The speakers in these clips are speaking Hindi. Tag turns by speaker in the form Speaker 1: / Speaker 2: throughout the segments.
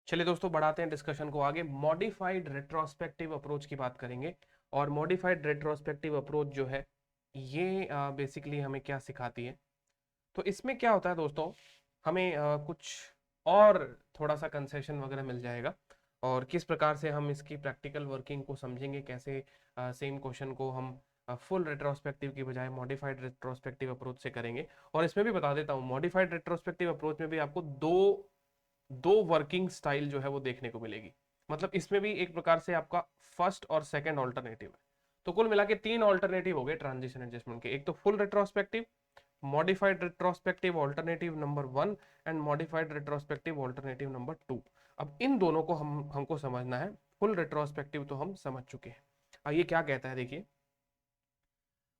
Speaker 1: चलिए दोस्तों, बढ़ाते हैं डिस्कशन को आगे। मॉडिफाइड रेट्रोस्पेक्टिव अप्रोच की बात करेंगे। और मॉडिफाइड रेट्रोस्पेक्टिव अप्रोच जो है ये बेसिकली हमें क्या सिखाती है। तो इसमें क्या होता है दोस्तों, हमें कुछ और थोड़ा सा कंसेशन वगैरह मिल जाएगा। और किस प्रकार से हम इसकी प्रैक्टिकल वर्किंग को समझेंगे, कैसे सेम क्वेश्चन को हम फुल रेट्रोस्पेक्टिव की बजाय मॉडिफाइड रेट्रोस्पेक्टिव अप्रोच से करेंगे। और इसमें भी बता देता हूँ, मॉडिफाइड रेट्रोस्पेक्टिव अप्रोच में भी आपको दो दो वर्किंग स्टाइल जो है वो देखने को मिलेगी। मतलब इसमें भी एक प्रकार से आपका फर्स्ट और सेकंड ऑल्टरनेटिव है। तो कुल मिला के तीन ऑल्टरनेटिव हो गए ट्रांजिशन एडजस्टमेंट के। एक तो full retrospective, modified retrospective alternative number 1 and modified retrospective alternative number 2। अब इन दोनों को हमको समझना है। फुल रेट्रोस्पेक्टिव तो हम समझ चुके हैं। ये क्या कहता है देखिए,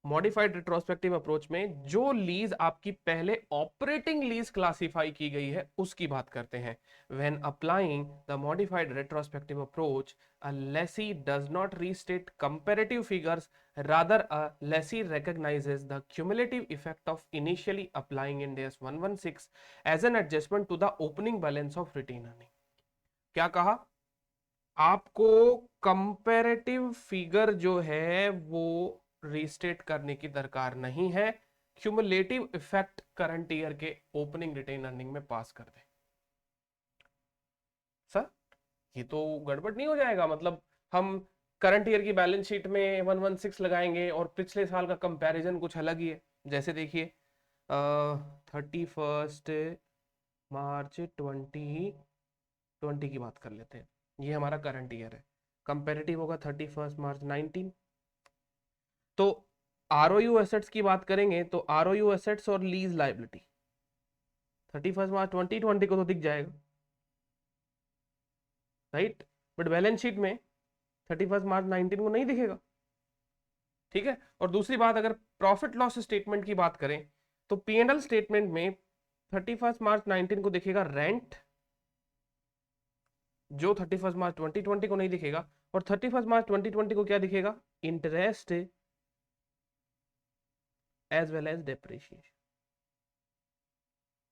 Speaker 1: मॉडिफाइड रिट्रोस्पेक्टिव अप्रोच में जो लीज आपकी पहले ऑपरेटिंग लीज क्लासिफाई की गई है उसकी बात करते हैं। When applying the modified retrospective approach, a lessee does not restate comparative figures, rather a lessee recognizes the cumulative effect of initially applying Ind AS 116 as an adjustment to the opening balance of retained earning। क्या कहा, आपको कंपैरेटिव फिगर जो है वो रीस्टेट करने की दरकार नहीं है। क्यूमुलेटिव इफेक्ट करंट ईयर के ओपनिंग रिटेन अर्निंग में पास कर दे। सर ये तो गड़बड़ नहीं हो जाएगा? मतलब हम करंट ईयर की बैलेंस शीट में 116 लगाएंगे और पिछले साल का कंपैरिजन कुछ अलग ही है। जैसे देखिए 31 मार्च 2020 की बात कर लेते हैं। ये हमारा करंट ईयर है, कंपेरेटिव होगा 31 मार्च 19। तो आरओयू एसेट्स की बात करेंगे तो आरओयू एसेट्स और लीज लाइबिलिटी 31 मार्च 2020 को तो दिख जाएगा, राइट। बट बैलेंस शीट में 31 मार्च 19 को नहीं दिखेगा, ठीक है। और दूसरी बात, अगर प्रॉफिट लॉस स्टेटमेंट की बात करें तो पीएनएल स्टेटमेंट में 31 मार्च 19 को दिखेगा रेंट, जो 31 मार्च 2020 को नहीं दिखेगा। और 31 मार्च 2020 को क्या दिखेगा, interest as well as depreciation.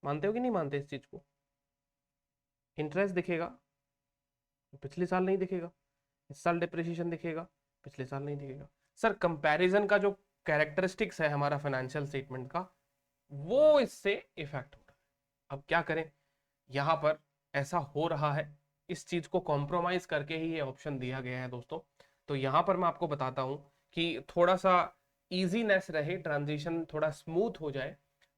Speaker 1: मानते हो कि नहीं मानते इस चीज को? इंटरेस्ट दिखेगा, पिछले साल नहीं दिखेगा। इस साल डेप्रिसिएशन दिखेगा, पिछले साल नहीं दिखेगा। सर कंपैरिजन का जो कैरेक्टरिस्टिक्स है हमारा फाइनेंशियल स्टेटमेंट का, वो इससे इफेक्ट हो रहा है। अब क्या करें, यहां पर ऐसा हो रहा है, इस चीज को कॉम्प्रोमाइज करके ही ये ऑप्शन दिया गया है दोस्तों। तो यहां पर मैं आपको बताता हूं कि थोड़ा सा इजीनेस रहे, ट्रांजिशन थोड़ा स्मूथ हो जाए,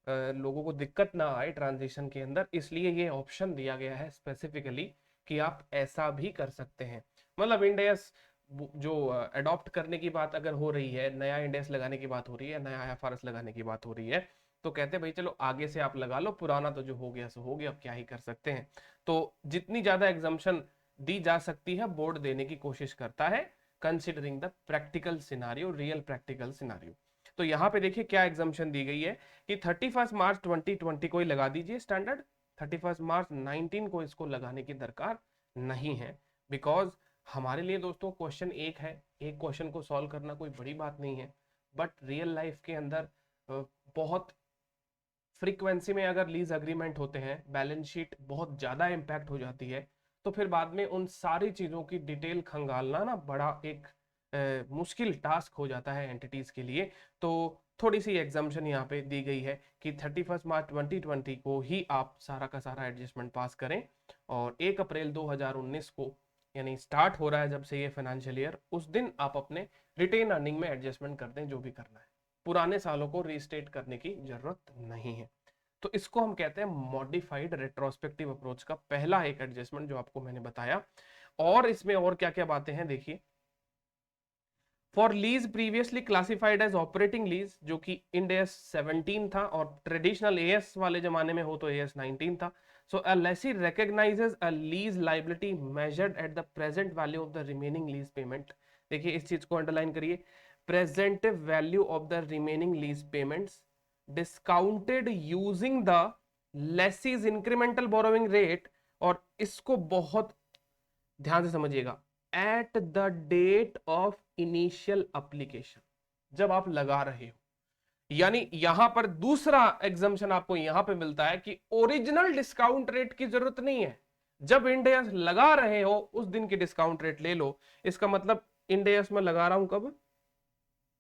Speaker 1: लोगों को दिक्कत ना आए ट्रांजिशन के अंदर, इसलिए ये ऑप्शन दिया गया है स्पेसिफिकली कि आप ऐसा भी कर सकते हैं। मतलब इंड एस जो अडॉप्ट करने की बात अगर हो रही है, नया इंड एस लगाने की बात हो रही है, नया आईएफआरएस लगाने की बात हो रही है, तो कहते हैं भाई चलो आगे से आप लगा लो, पुराना तो जो हो गया सो हो गया, अब क्या ही कर सकते हैं। तो जितनी ज्यादा एग्जाम्पशन दी जा सकती है बोर्ड देने की कोशिश करता है, considering the practical scenario, real practical scenario. तो यहाँ पे देखिए क्या एग्जाम्पशन दी गई है कि 31 मार्च 2020 को ही लगा दीजिए स्टैंडर्ड, 31 मार्च 19 को इसको लगाने की दरकार नहीं है। बिकॉज हमारे लिए दोस्तों क्वेश्चन एक है, एक क्वेश्चन को सॉल्व करना कोई बड़ी बात नहीं है। बट रियल लाइफ के अंदर बहुत फ्रीक्वेंसी में अगर लीज अग्रीमेंट होते हैं, बैलेंस शीट बहुत ज्यादा इंपैक्ट हो जाती है, तो फिर बाद में उन सारी चीजों की डिटेल खंगालना ना बड़ा एक मुश्किल टास्क हो जाता है एंटिटीज के लिए। तो थोड़ी सी एग्जाम्पशन यहाँ पे दी गई है कि 31 मार्च 2020 को ही आप सारा का सारा एडजस्टमेंट पास करें, और 1 अप्रैल 2019 को यानी स्टार्ट हो रहा है जब से ये फाइनेंशियल ईयर, उस दिन आप अपने रिटेन अर्निंग में एडजस्टमेंट कर दें जो भी करना है। पुराने सालों को रीस्टेट करने की जरूरत नहीं है। तो इसको हम कहते हैं मॉडिफाइड रेट्रोस्पेक्टिव अप्रोच का पहला एक एडजस्टमेंट जो आपको मैंने बताया। और इसमें और क्या क्या बातें हैं देखिए, for lease previously classified as operating lease, जो कि इंड एस 17 था, और ट्रेडिशनल एएस वाले जमाने में हो तो एएस 19 था। So a lessee recognises a lease liability measured at the present value of the remaining lease payment. देखिए इस चीज को अंडरलाइन करिए, present value of the remaining lease payments discounted using the lessee's incremental borrowing rate. और इसको बहुत ध्यान से समझिएगा, at the date of initial application, जब आप लगा रहे हो। यानी यहां पर दूसरा एग्जाम्पशन आपको यहां पे मिलता है कि ओरिजिनल डिस्काउंट रेट की जरूरत नहीं है। जब इंड एस लगा रहे हो उस दिन की डिस्काउंट रेट ले लो। इसका मतलब इंड एस में लगा रहा हूं कब?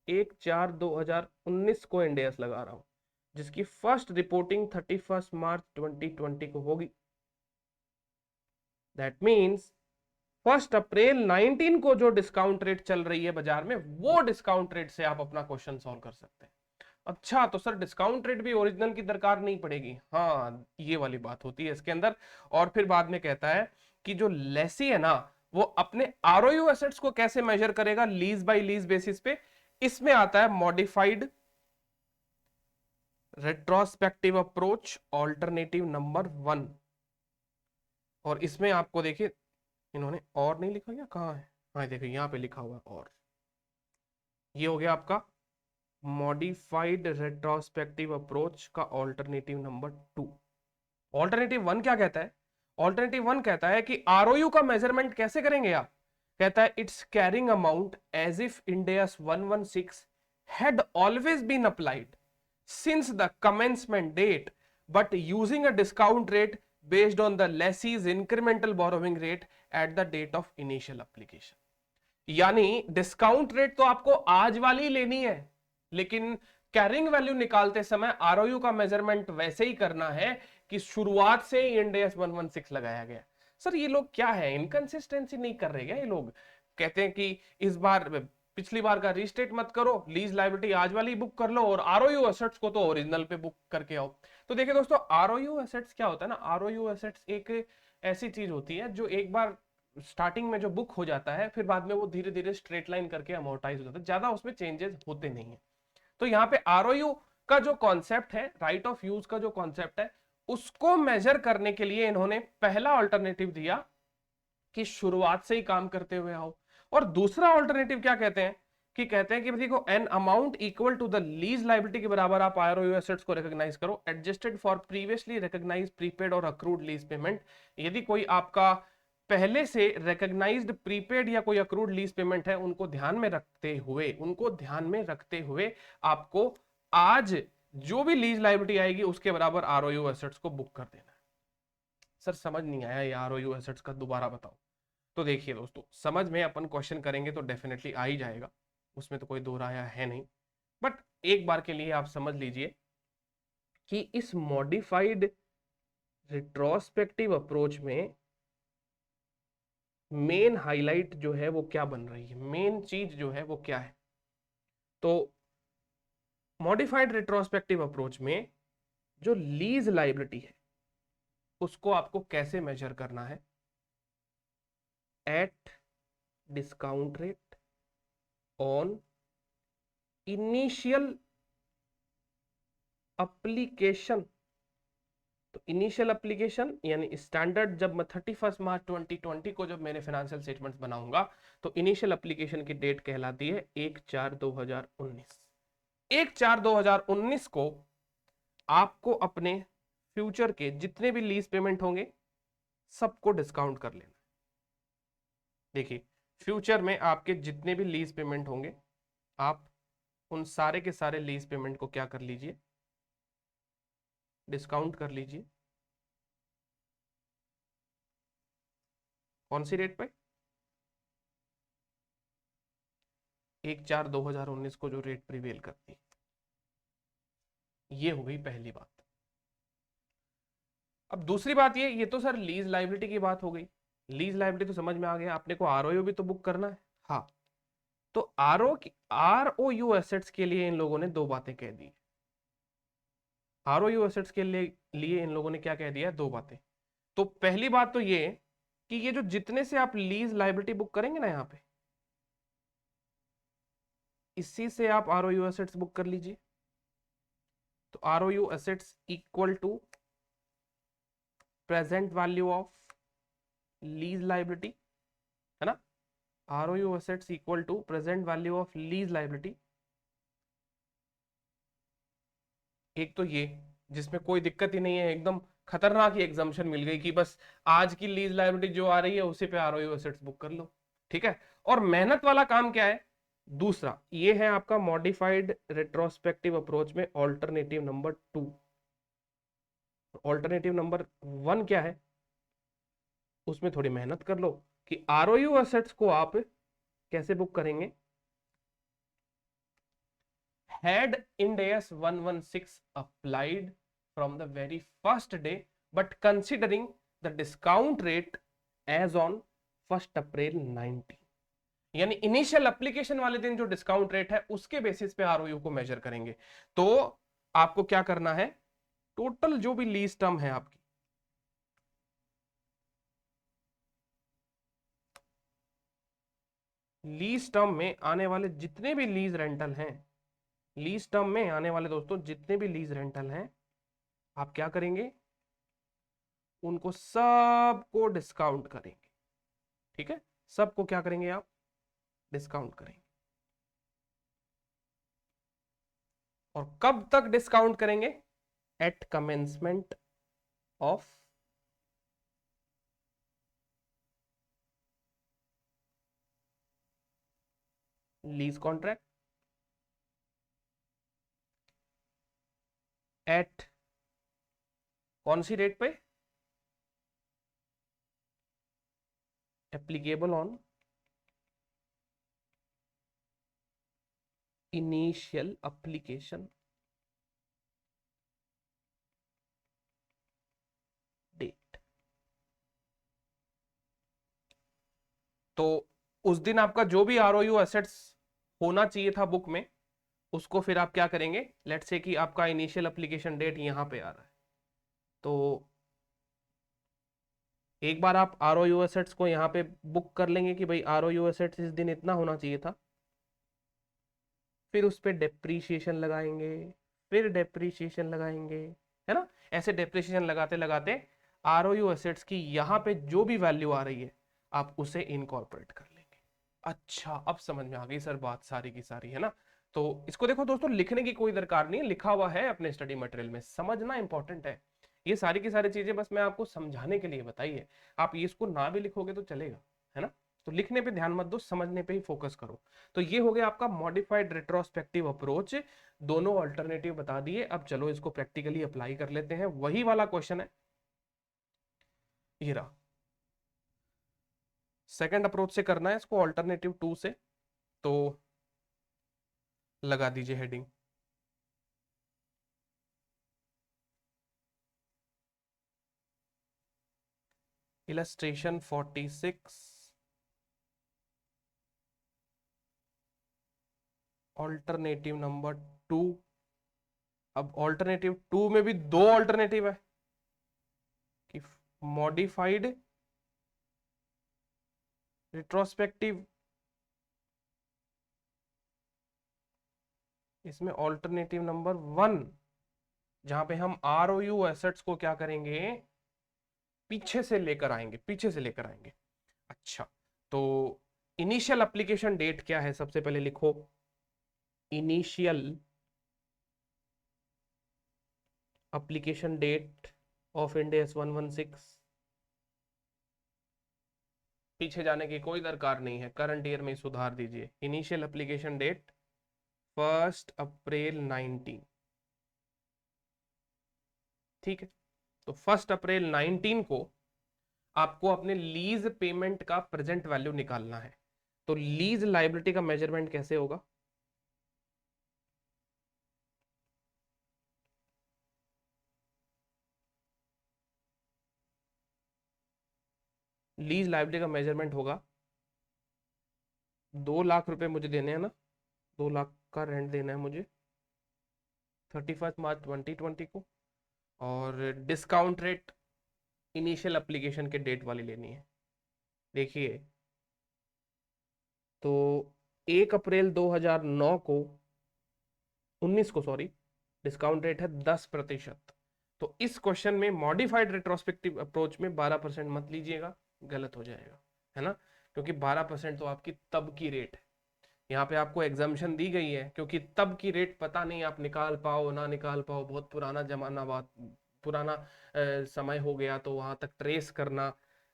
Speaker 1: 1/4/2019 को इंड एस लगा रहा हूं, जिसकी फर्स्ट रिपोर्टिंग 31 मार्च 2020 को होगी। दैट मीन्स 1 अप्रैल 19 को जो डिस्काउंट रेट चल रही है बाजार में, वो डिस्काउंट रेट से आप अपना क्वेश्चन सॉल्व कर सकते हैं। अच्छा, तो सर डिस्काउंट रेट भी ओरिजिनल की दरकार नहीं पड़ेगी? हाँ, ये वाली बात होती है इसके अंदर। और फिर बाद में कहता है कि जो लेसी है ना, वो अपने आरओयू एसेट्स को कैसे मेजर करेगा? लीज बाय लीज बेसिस पे। इसमें आता है modified retrospective approach alternative number 1। और इसमें आपको देखिए, इन्होंने और नहीं लिखा क्या? कहाँ है? हाँ देखिए, यहां पे लिखा हुआ है और। ये हो गया आपका मॉडिफाइड रेट्रोस्पेक्टिव अप्रोच का ऑल्टरनेटिव नंबर 2। ऑल्टरनेटिव 1 क्या कहता है? ऑल्टरनेटिव 1 कहता है कि आरओयू का मेजरमेंट कैसे करेंगे आप? कहता है it's carrying amount as if Ind AS 116 had always been applied since the commencement date, but using a discount rate based on the lessee's incremental borrowing rate at the date of initial application। यानी डिस्काउंट रेट तो आपको आज वाली लेनी है, लेकिन कैरिंग वैल्यू निकालते समय आरओयू का मेजरमेंट वैसे ही करना है कि शुरुआत से ही इंड एस 116 लगाया गया। सर ये लोग क्या है, इनकंसिस्टेंसी नहीं कर रहे क्या ये लोग? कहते हैं कि इस बार पिछली बार का रीस्टेट मत करो, लीज लायबिलिटी आज वाली बुक कर लो और आरओयू एसेट्स को तो ओरिजिनल पे बुक करके आओ। तो देखिए दोस्तों, आरओयू एसेट्स क्या होता है ना, आरओयू एसेट्स एक ऐसी चीज होती है जो एक बार स्टार्टिंग में जो बुक हो जाता है, फिर बाद में वो धीरे धीरे स्ट्रेट लाइन करके अमोर्टाइज हो जाता है, ज्यादा उसमें चेंजेस होते नहीं है। तो यहाँ पे आरओयू का जो कॉन्सेप्ट है, राइट ऑफ यूज का जो कॉन्सेप्ट है, उसको मेजर करने के लिए इन्होंने पहला ऑल्टरनेटिव दिया कि शुरुआत से ही काम करते हुए आओ। और दूसरा ऑल्टरनेटिव क्या कहते हैं कि कहते हैं कि देखो an amount equal to the lease liability के बराबर आप आरओयू एसेट्स को रिकॉग्नाइज करो, adjusted for previously recognised prepaid और अक्रूड लीज पेमेंट। यदि कोई आपका पहले से रिकॉग्नाइज्ड प्रीपेड या कोई अक्रूड लीज पेमेंट है, उनको ध्यान में रखते हुए आपको आज जो भी लीज लायबिलिटी आएगी उसके बराबर आरओयू एसेट्स को बुक कर देना है। सर समझ नहीं आया, ये आरओयू एसेट्स का दोबारा बताओ। तो देखिए दोस्तों, समझ में अपन क्वेश्चन करेंगे तो डेफिनेटली आ ही जाएगा, उसमें तो कोई दो राया है नहीं। बट एक बार के लिए आप समझ लीजिए कि इस मॉडिफाइड रिट्रोस्पेक्टिव अप्रोच में मेन हाईलाइट जो है वो क्या बन रही है, मेन चीज जो है वो क्या है? तो मॉडिफाइड रिट्रोस्पेक्टिव अप्रोच में जो लीज लायबिलिटी है उसको आपको कैसे मेजर करना है? At discount rate on initial application. तो इनिशियल एप्लीकेशन यानी स्टैंडर्ड, जब मैं 31 मार्च 2020 को जब मैंने फाइनेंशियल स्टेटमेंट्स बनाऊंगा तो इनिशियल एप्लीकेशन की डेट कहलाती है 1/4/2019। 1/4/2019 को आपको अपने फ्यूचर के जितने भी लीज पेमेंट होंगे सबको डिस्काउंट कर लेना। देखिए, फ्यूचर में आपके जितने भी लीज पेमेंट होंगे, आप उन सारे के सारे लीज पेमेंट को क्या कर लीजिए? डिस्काउंट कर लीजिए। कौन सी रेट पे? 1/4/2019 को जो रेट प्रिवेल करती है। ये हो गई पहली बात। अब दूसरी बात ये तो सर लीज लायबिलिटी की बात हो गई। लीज लायबिलिटी तो समझ में आ गया, आपने को आरओयू भी तो बुक करना है। हाँ, तो आरओयू एसेट्स के लिए इन लोगों ने दो बातें कह दी। आरओयू एसेट्स के लिए इन लोगों ने क्या कह दिया? दो बातें। तो पहली बात तो ये कि ये जो जितने से आप लीज लायबिलिटी बुक करेंगे ना यहाँ पे, इसी से आप आरओयू एसेट्स बुक कर लीजिए। तो ROU assets equal to present value of lease liability, है ना? ROU assets equal to present value of lease liability. एक तो ये जिसमें कोई दिक्कत ही नहीं है, एकदम खतरनाक ही एग्जाम्पशन मिल गई कि बस आज की लीज लायबिलिटी जो आ रही है उसी पे आरओयू एसेट्स बुक कर लो, ठीक है। और मेहनत वाला काम क्या है? दूसरा ये है आपका मॉडिफाइड रेट्रोस्पेक्टिव अप्रोच में ऑल्टरनेटिव नंबर 2। ऑल्टरनेटिव नंबर 1 क्या है? उसमें थोड़ी मेहनत कर लो कि आरओयू एसेट्स को आप कैसे बुक करेंगे। Had Ind AS 116 applied from the very first day, but considering the discount rate as on 1 अप्रैल 19, यानी इनिशियल एप्लीकेशन वाले दिन जो डिस्काउंट रेट है उसके बेसिस पे आरओयू को मेजर करेंगे। तो आपको क्या करना है, टोटल जो भी लीज टर्म है आपकी, लीज टर्म में आने वाले जितने भी लीज रेंटल हैं, लीज टर्म में आने वाले दोस्तों जितने भी लीज रेंटल हैं, आप क्या करेंगे, उनको सबको डिस्काउंट करेंगे। ठीक है, सबको क्या करेंगे आप, डिस्काउंट करेंगे। और कब तक डिस्काउंट करेंगे, at commencement of lease contract, at कौन सी डेट पे, applicable on initial application date. तो उस दिन आपका जो भी आरओयू एसेट्स होना चाहिए था बुक में, उसको फिर आप क्या करेंगे, लेट्स से कि आपका इनिशियल एप्लीकेशन डेट यहां पे आ रहा है, तो एक बार आप आरओयू एसेट्स को यहाँ पे बुक कर लेंगे कि भाई आरओयू एसेट्स इस दिन इतना होना चाहिए था, फिर उस पर डेप्रीशिएशन लगाएंगे, फिर डेप्रीशिएशन लगाएंगे, है ना। ऐसे डेप्रीशिएशन लगाते लगाते आरओयू एसेट्स की यहाँ पे जो भी वैल्यू आ रही है आप उसे इनकॉर्पोरेट कर लेंगे। अच्छा, अब समझ में आ गई सर बात सारी की सारी, है ना। तो इसको देखो दोस्तों, लिखने की कोई दरकार नहीं है, लिखा हुआ है अपने स्टडी मटेरियल में, समझना इंपॉर्टेंट है। ये सारी की सारी चीजें बस मैं आपको समझाने के लिए बताई है, आप ये इसको ना भी लिखोगे तो चलेगा, है ना। तो लिखने पे ध्यान मत दो, समझने पे ही फोकस करो। तो ये हो गया आपका मॉडिफाइड रेट्रोस्पेक्टिव अप्रोच, दोनों अल्टरनेटिव बता दिए। अब चलो इसको प्रैक्टिकली अप्लाई कर लेते हैं, वही वाला क्वेश्चन है ये रहा। सेकंड अप्रोच से करना है इसको, अल्टरनेटिव 2 से। तो लगा दीजिए हेडिंग, इलस्ट्रेशन 46, ऑल्टरनेटिव नंबर 2। अब ऑल्टरनेटिव 2 में भी दो ऑल्टरनेटिव है कि मॉडिफाइड रिट्रोस्पेक्टिव, इसमें ऑल्टरनेटिव नंबर 1 जहां पे हम आरओयू एसेट्स को क्या करेंगे, पीछे से लेकर आएंगे, पीछे से लेकर आएंगे। अच्छा, तो इनिशियल एप्लीकेशन डेट क्या है, सबसे पहले लिखो initial application date of Ind AS 116। पीछे जाने की कोई दरकार नहीं है, करंट ईयर में ही सुधार दीजिए। इनिशियल एप्लीकेशन डेट 1 अप्रैल 19, ठीक है। तो 1 अप्रैल 19 को आपको अपने लीज पेमेंट का प्रेजेंट वैल्यू निकालना है। तो लीज लायबिलिटी का मेजरमेंट कैसे होगा, लीज लायबिलिटी का मेजरमेंट होगा, 2 लाख रुपए मुझे देने हैं ना, 2 लाख का रेंट देना है मुझे 31 मार्च 2020 को, और डिस्काउंट रेट इनिशियल एप्लीकेशन के डेट वाली लेनी है। देखिए, तो 1 अप्रैल 2009 को 19 को सॉरी, डिस्काउंट रेट है 10%। तो इस क्वेश्चन में मॉडिफाइड रेट्रोस्पेक्टिव अप्रोच में 12% मत लीजिएगा, गलत हो जाएगा, है ना। क्योंकि 12% तो आपकी तब की रेट है, यहाँ पे आपको एग्जाम्शन दी गई है क्योंकि तब की रेट पता नहीं आप निकाल पाओ ना निकाल पाओ, बहुत पुराना जमाना, बात पुराना समय हो गया, तो वहां तक ट्रेस करना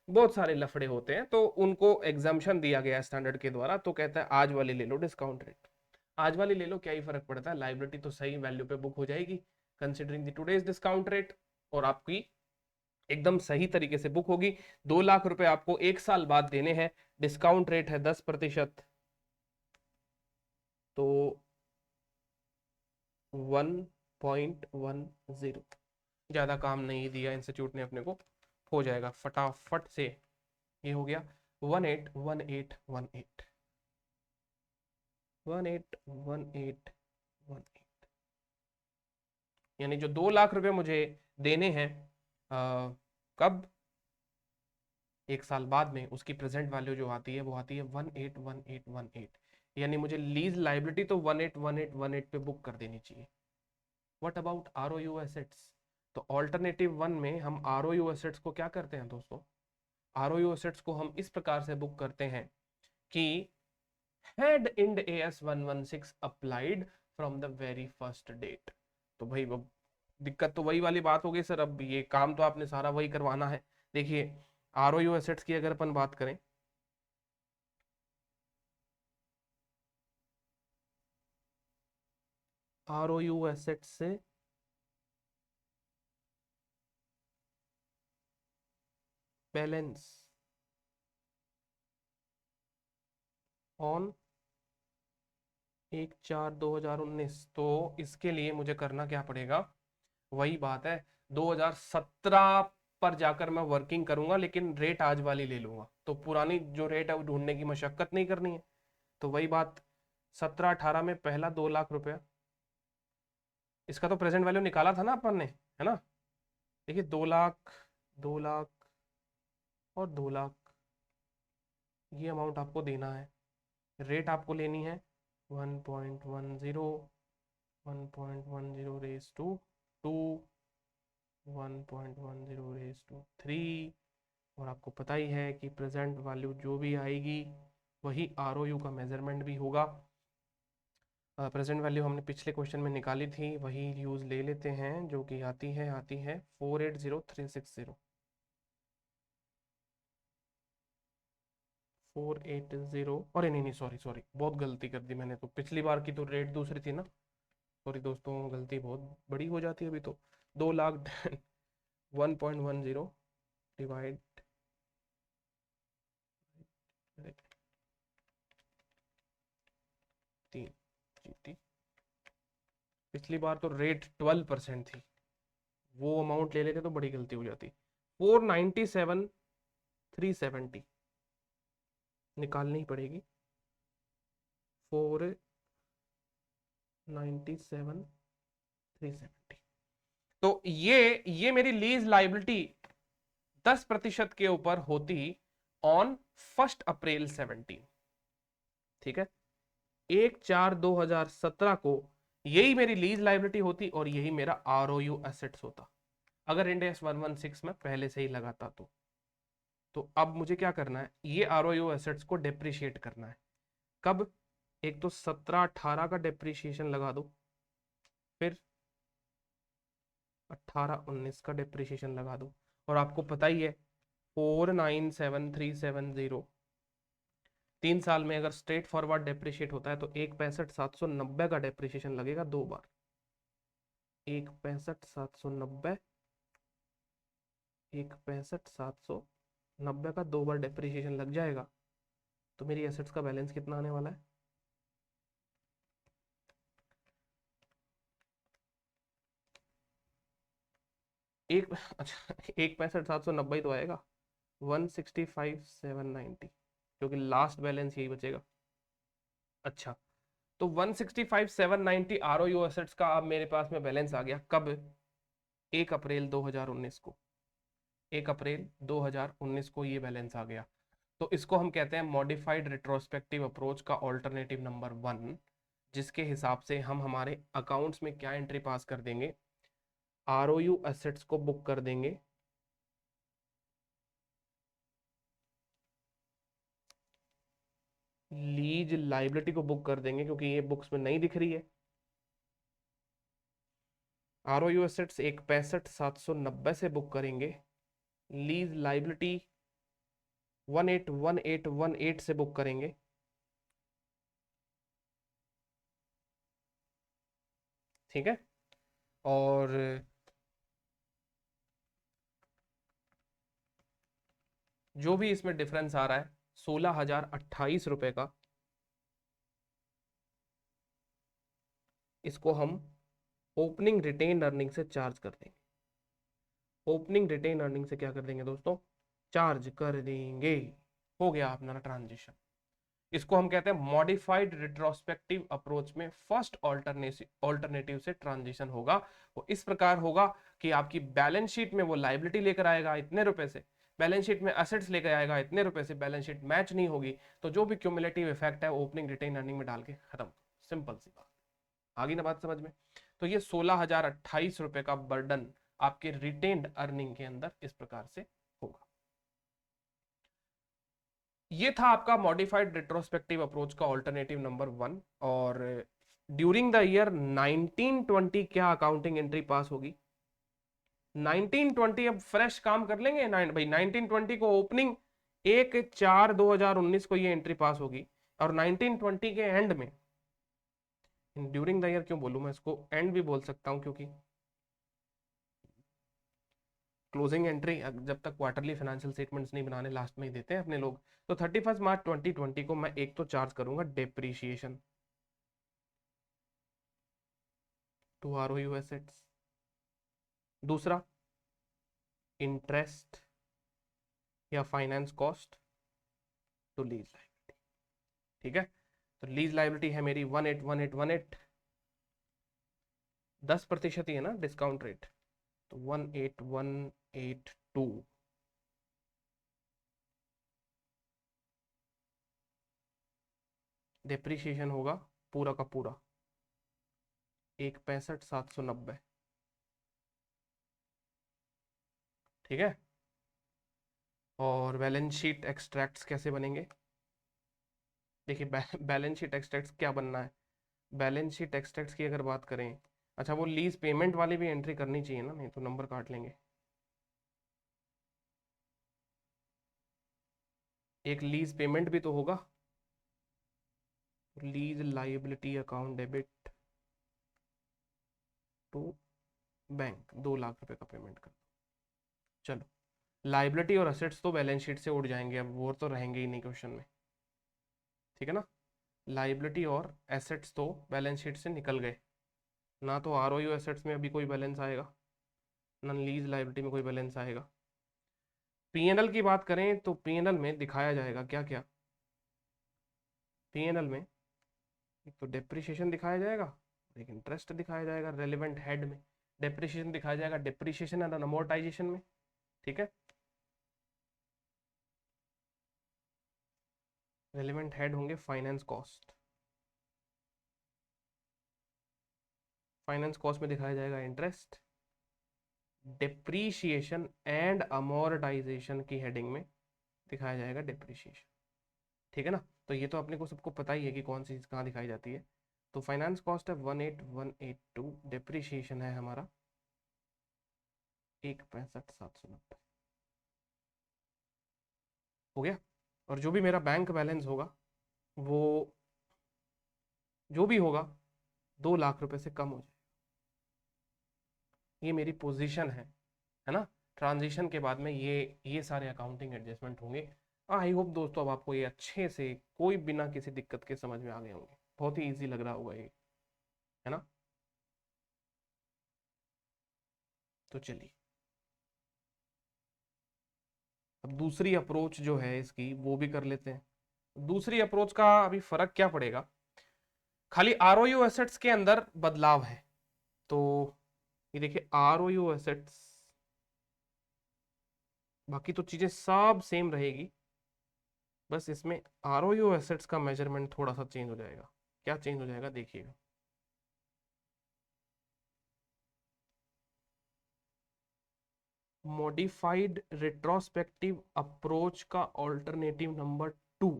Speaker 1: बहुत सारे लफड़े होते हैं, तो उनको एग्जाम्शन दिया गया स्टैंडर्ड के द्वारा, तो कहता है आज वाली ले लो डिस्काउंट रेट, आज वाली ले लो, क्या ही फर्क पड़ता है, लाइबिलिटी तो सही वैल्यू पे बुक हो जाएगी considering the today's discount rate, और आपकी एकदम सही तरीके से बुक होगी। 2 लाख रुपए आपको 1 साल बाद देने हैं, डिस्काउंट रेट है 10%, तो 1.10, ज्यादा काम नहीं दिया इंस्टीट्यूट ने अपने को, हो जाएगा फटाफट से। ये हो गया 181818, 181818, यानी जो 2 लाख रुपए मुझे देने हैं कब, 1 साल बाद में, उसकी प्रेजेंट वैल्यू जो आती है वो आती है 181818, यानी मुझे लीज लाइबिलिटी तो 181818 पे बुक कर देनी चाहिए। What about R O U assets? तो ऑल्टरनेटिव वन में हम आर ओ यू एसेट्स को क्या करते हैं दोस्तों, आर ओ यू एसेट्स को हम इस प्रकार से बुक करते हैं कि had Ind AS 116 applied from the very first date. तो भाई वो दिक्कत तो वही वाली बात हो गई सर, अब ये काम तो आपने सारा वही करवाना है। देखिए आर ओ यू एसेट्स की अगर अपन बात करें, आर ओ यू एसेट्स से बैलेंस ऑन 1/4/2019, तो इसके लिए मुझे करना क्या पड़ेगा, वही बात है, 2017 पर जाकर मैं वर्किंग करूंगा, लेकिन रेट आज वाली ले लूंगा, तो पुरानी जो रेट है वो ढूंढने की मशक्कत नहीं करनी है। तो वही बात, 17-18 में पहला 2 लाख रुपया, इसका तो प्रेजेंट वैल्यू निकाला था ना अपन ने, है ना। देखिए 2 लाख, 2 लाख और 2 लाख, ये अमाउंट आपको देना है। रेट आपको लेनी है 1.10, 1.10 रेस टू 2, 1.10 रेस टू 3, और आपको पता ही है कि प्रेजेंट वैल्यू जो भी आएगी वही आर ओ यू का मेजरमेंट भी होगा। प्रेजेंट वैल्यू हमने पिछले क्वेश्चन में निकाली थी, वही यूज ले लेते हैं, जो कि आती है 480360, 480, अरे नहीं नहीं, सॉरी सॉरी, बहुत गलती कर दी मैंने, तो पिछली बार की तो रेट दूसरी थी ना, सॉरी दोस्तों, गलती बहुत बड़ी हो जाती है अभी तो। 2 लाख 1.10 डिवाइड 3 जीटी, पिछली बार तो रेट 12% थी, वो अमाउंट ले लेते तो बड़ी गलती हो जाती। 497,370 निकालनी ही पड़ेगी, 497,370। तो ये मेरी लीज लाइबिलिटी 10% के ऊपर होती ऑन 1 अप्रैल 2017, ठीक है। 1/4/2017 को यही मेरी लीज लाइबिलिटी होती और यही मेरा आर ओ यू एसेट्स होता, अगर इंड एस 116 में पहले से ही लगाता तो अब मुझे क्या करना है, ये आर ओ यू एसेट्स को डेप्रिशिएट करना है। कब, एक तो 17-18 का डेप्रिशिएशन लगा दो, फिर 18-19 का डेप्रिशिएशन लगा दो, और आपको पता ही है 497,370, 3 साल में अगर स्ट्रेट फॉरवर्ड डेप्रिशिएट होता है तो 1,65,790 का डेप्रिशिएशन लगेगा 2 बार, 1,65,790, 1,65,790 का 2 बार डेप्रिशिएशन लग जाएगा, तो मेरी एसेट्स का बैलेंस कितना आने वाला है, एक अच्छा 1,65,790 ही तो आएगा, 165,790, क्योंकि लास्ट बैलेंस यही बचेगा। अच्छा, तो 165,790 आर ओ यू एसेट्स का अब मेरे पास में बैलेंस आ गया, कब, 1 अप्रैल 2019 को, 1 अप्रैल 2019 को ये बैलेंस आ गया। तो इसको हम कहते हैं मॉडिफाइड रिट्रोस्पेक्टिव अप्रोच का ऑल्टरनेटिव नंबर 1, जिसके हिसाब से हम हमारे अकाउंट्स में क्या एंट्री पास कर देंगे, आर ओ यू एसेट्स को बुक कर देंगे, लीज लाइबिलिटी को बुक कर देंगे, क्योंकि ये बुक्स में नहीं दिख रही है। आर ओ यू एसेट्स 1,65,790 से बुक करेंगे, लीज लाइबिलिटी 181818 से बुक करेंगे, ठीक है। और जो भी इसमें डिफरेंस आ रहा है 16,028 रुपए का, इसको हम ओपनिंग रिटेन अर्निंग से चार्ज कर देंगे। ओपनिंग रिटेन अर्निंग से क्या कर देंगे दोस्तों, चार्ज कर देंगे। हो गया अपना ट्रांजिशन। इसको हम कहते हैं मॉडिफाइड रिट्रोस्पेक्टिव अप्रोच में फर्स्ट ऑल्टरनेटिव से ट्रांजिशन होगा। वो इस प्रकार होगा कि आपकी बैलेंस शीट में वो लाइबिलिटी लेकर आएगा इतने रुपए से, बैलेंस शीट में असेट्स लेकर आएगा इतने रुपए से, बैलेंस शीट मैच नहीं होगी तो जो भी क्यूमुलेटिव इफेक्ट है ओपनिंग रिटेन अर्निंग में डाल के खत्म। सिंपल सी बात, आगे ना बात समझ में। तो ये 16,028 रुपए का बर्डन आपके रिटेन्ड अर्निंग के अंदर इस प्रकार से होगा। ये था आपका मॉडिफाइड रिट्रोस्पेक्टिव अप्रोच का ऑल्टरनेटिव नंबर 1। और ड्यूरिंग द ईयर 1920 क्या अकाउंटिंग एंट्री पास होगी, 1920। अब फ्रेश काम कर लेंगे भाई, 1920 को ओपनिंग 1/4/2019 को ये एंट्री पास होगी, और 1920 के एंड में, ड्यूरिंग द ईयर क्यों बोलूं मैं, इसको एंड भी बोल सकता हूं क्योंकि क्लोजिंग एंट्री जब तक क्वार्टरली फाइनेंशियल स्टेटमेंट्स नहीं बनाने लास्ट में ही देते हैं अपने लोग। तो 31 मार्च 2020 को मैं एक तो चार्ज करूंगा डेप्रीशिएशन टू आरओयू एसेट्स, दूसरा इंटरेस्ट या finance cost to lease liability. ठीक है, तो लीज लाइबिलिटी है मेरी 181818, 10% ही है ना डिस्काउंट रेट, तो 18182। डेप्रीशिएशन होगा पूरा का पूरा 165,790। ठीक है, और बैलेंस शीट एक्सट्रैक्ट्स कैसे बनेंगे, देखिए बैलेंस शीट एक्सट्रैक्ट्स क्या बनना है, बैलेंस शीट एक्सट्रैक्ट्स की अगर बात करें, अच्छा वो लीज पेमेंट वाली भी एंट्री करनी चाहिए ना, नहीं तो नंबर काट लेंगे। एक लीज पेमेंट भी तो होगा, lease liability account debit to bank, 2 lakh रुपए का पेमेंट कर। चलो, लाइबिलिटी और असेट्स तो बैलेंस शीट से उड़ जाएंगे, अब वो तो रहेंगे ही नहीं क्वेश्चन में। ठीक है ना, लाइबिलिटी और एसेट्स तो बैलेंस शीट से निकल गए, ना तो आरओयू एसेट्स में अभी कोई बैलेंस आएगा, ना लीज लाइबिलिटी में कोई बैलेंस आएगा। पीएनएल की बात करें तो पीएनएल में दिखाया जाएगा क्या क्या, पीएनएल में एक तो डेप्रिसिएशन दिखाया जाएगा, एक इंटरेस्ट दिखाया जाएगा रेलिवेंट हेड में, डेप्रिसिएशन दिखाया जाएगा डेप्रिसिएशन एंड अमोर्टाइजेशन में। ठीक है, रेलिवेंट हेड होंगे फाइनेंस कॉस्ट, फाइनेंस कॉस्ट में दिखाया जाएगा इंटरेस्ट, डेप्रीशिएशन एंड अमोर्टाइजेशन की हेडिंग में दिखाया जाएगा डेप्रीशिएशन। ठीक है ना, तो ये तो अपने को सबको पता ही है कि कौन सी चीज कहाँ दिखाई जाती है। तो फाइनेंस कॉस्ट है 18182, डेप्रीशिएशन है हमारा 165,790। हो गया, और जो भी मेरा बैंक बैलेंस होगा वो जो भी होगा 2 लाख रुपए से कम हो जाए, ये मेरी पोजीशन है ना। ट्रांजिशन के बाद में ये सारे अकाउंटिंग एडजस्टमेंट होंगे। आई होप दोस्तों अब आपको ये अच्छे से कोई बिना किसी दिक्कत के समझ में आ गए होंगे, बहुत ही इजी लग रहा होगा ये, है ना। तो चलिए अब दूसरी अप्रोच जो है इसकी वो भी कर लेते हैं। दूसरी अप्रोच का अभी फर्क क्या पड़ेगा, खाली आरओयू एसेट्स के अंदर बदलाव है। तो ये देखिए आरओयू एसेट्स, बाकी तो चीजें सब सेम रहेगी, बस इसमें आरओयू एसेट्स का मेजरमेंट थोड़ा सा चेंज हो जाएगा। क्या चेंज हो जाएगा देखिएगा, मॉडिफाइड रिट्रोस्पेक्टिव अप्रोच का ऑल्टरनेटिव नंबर 2,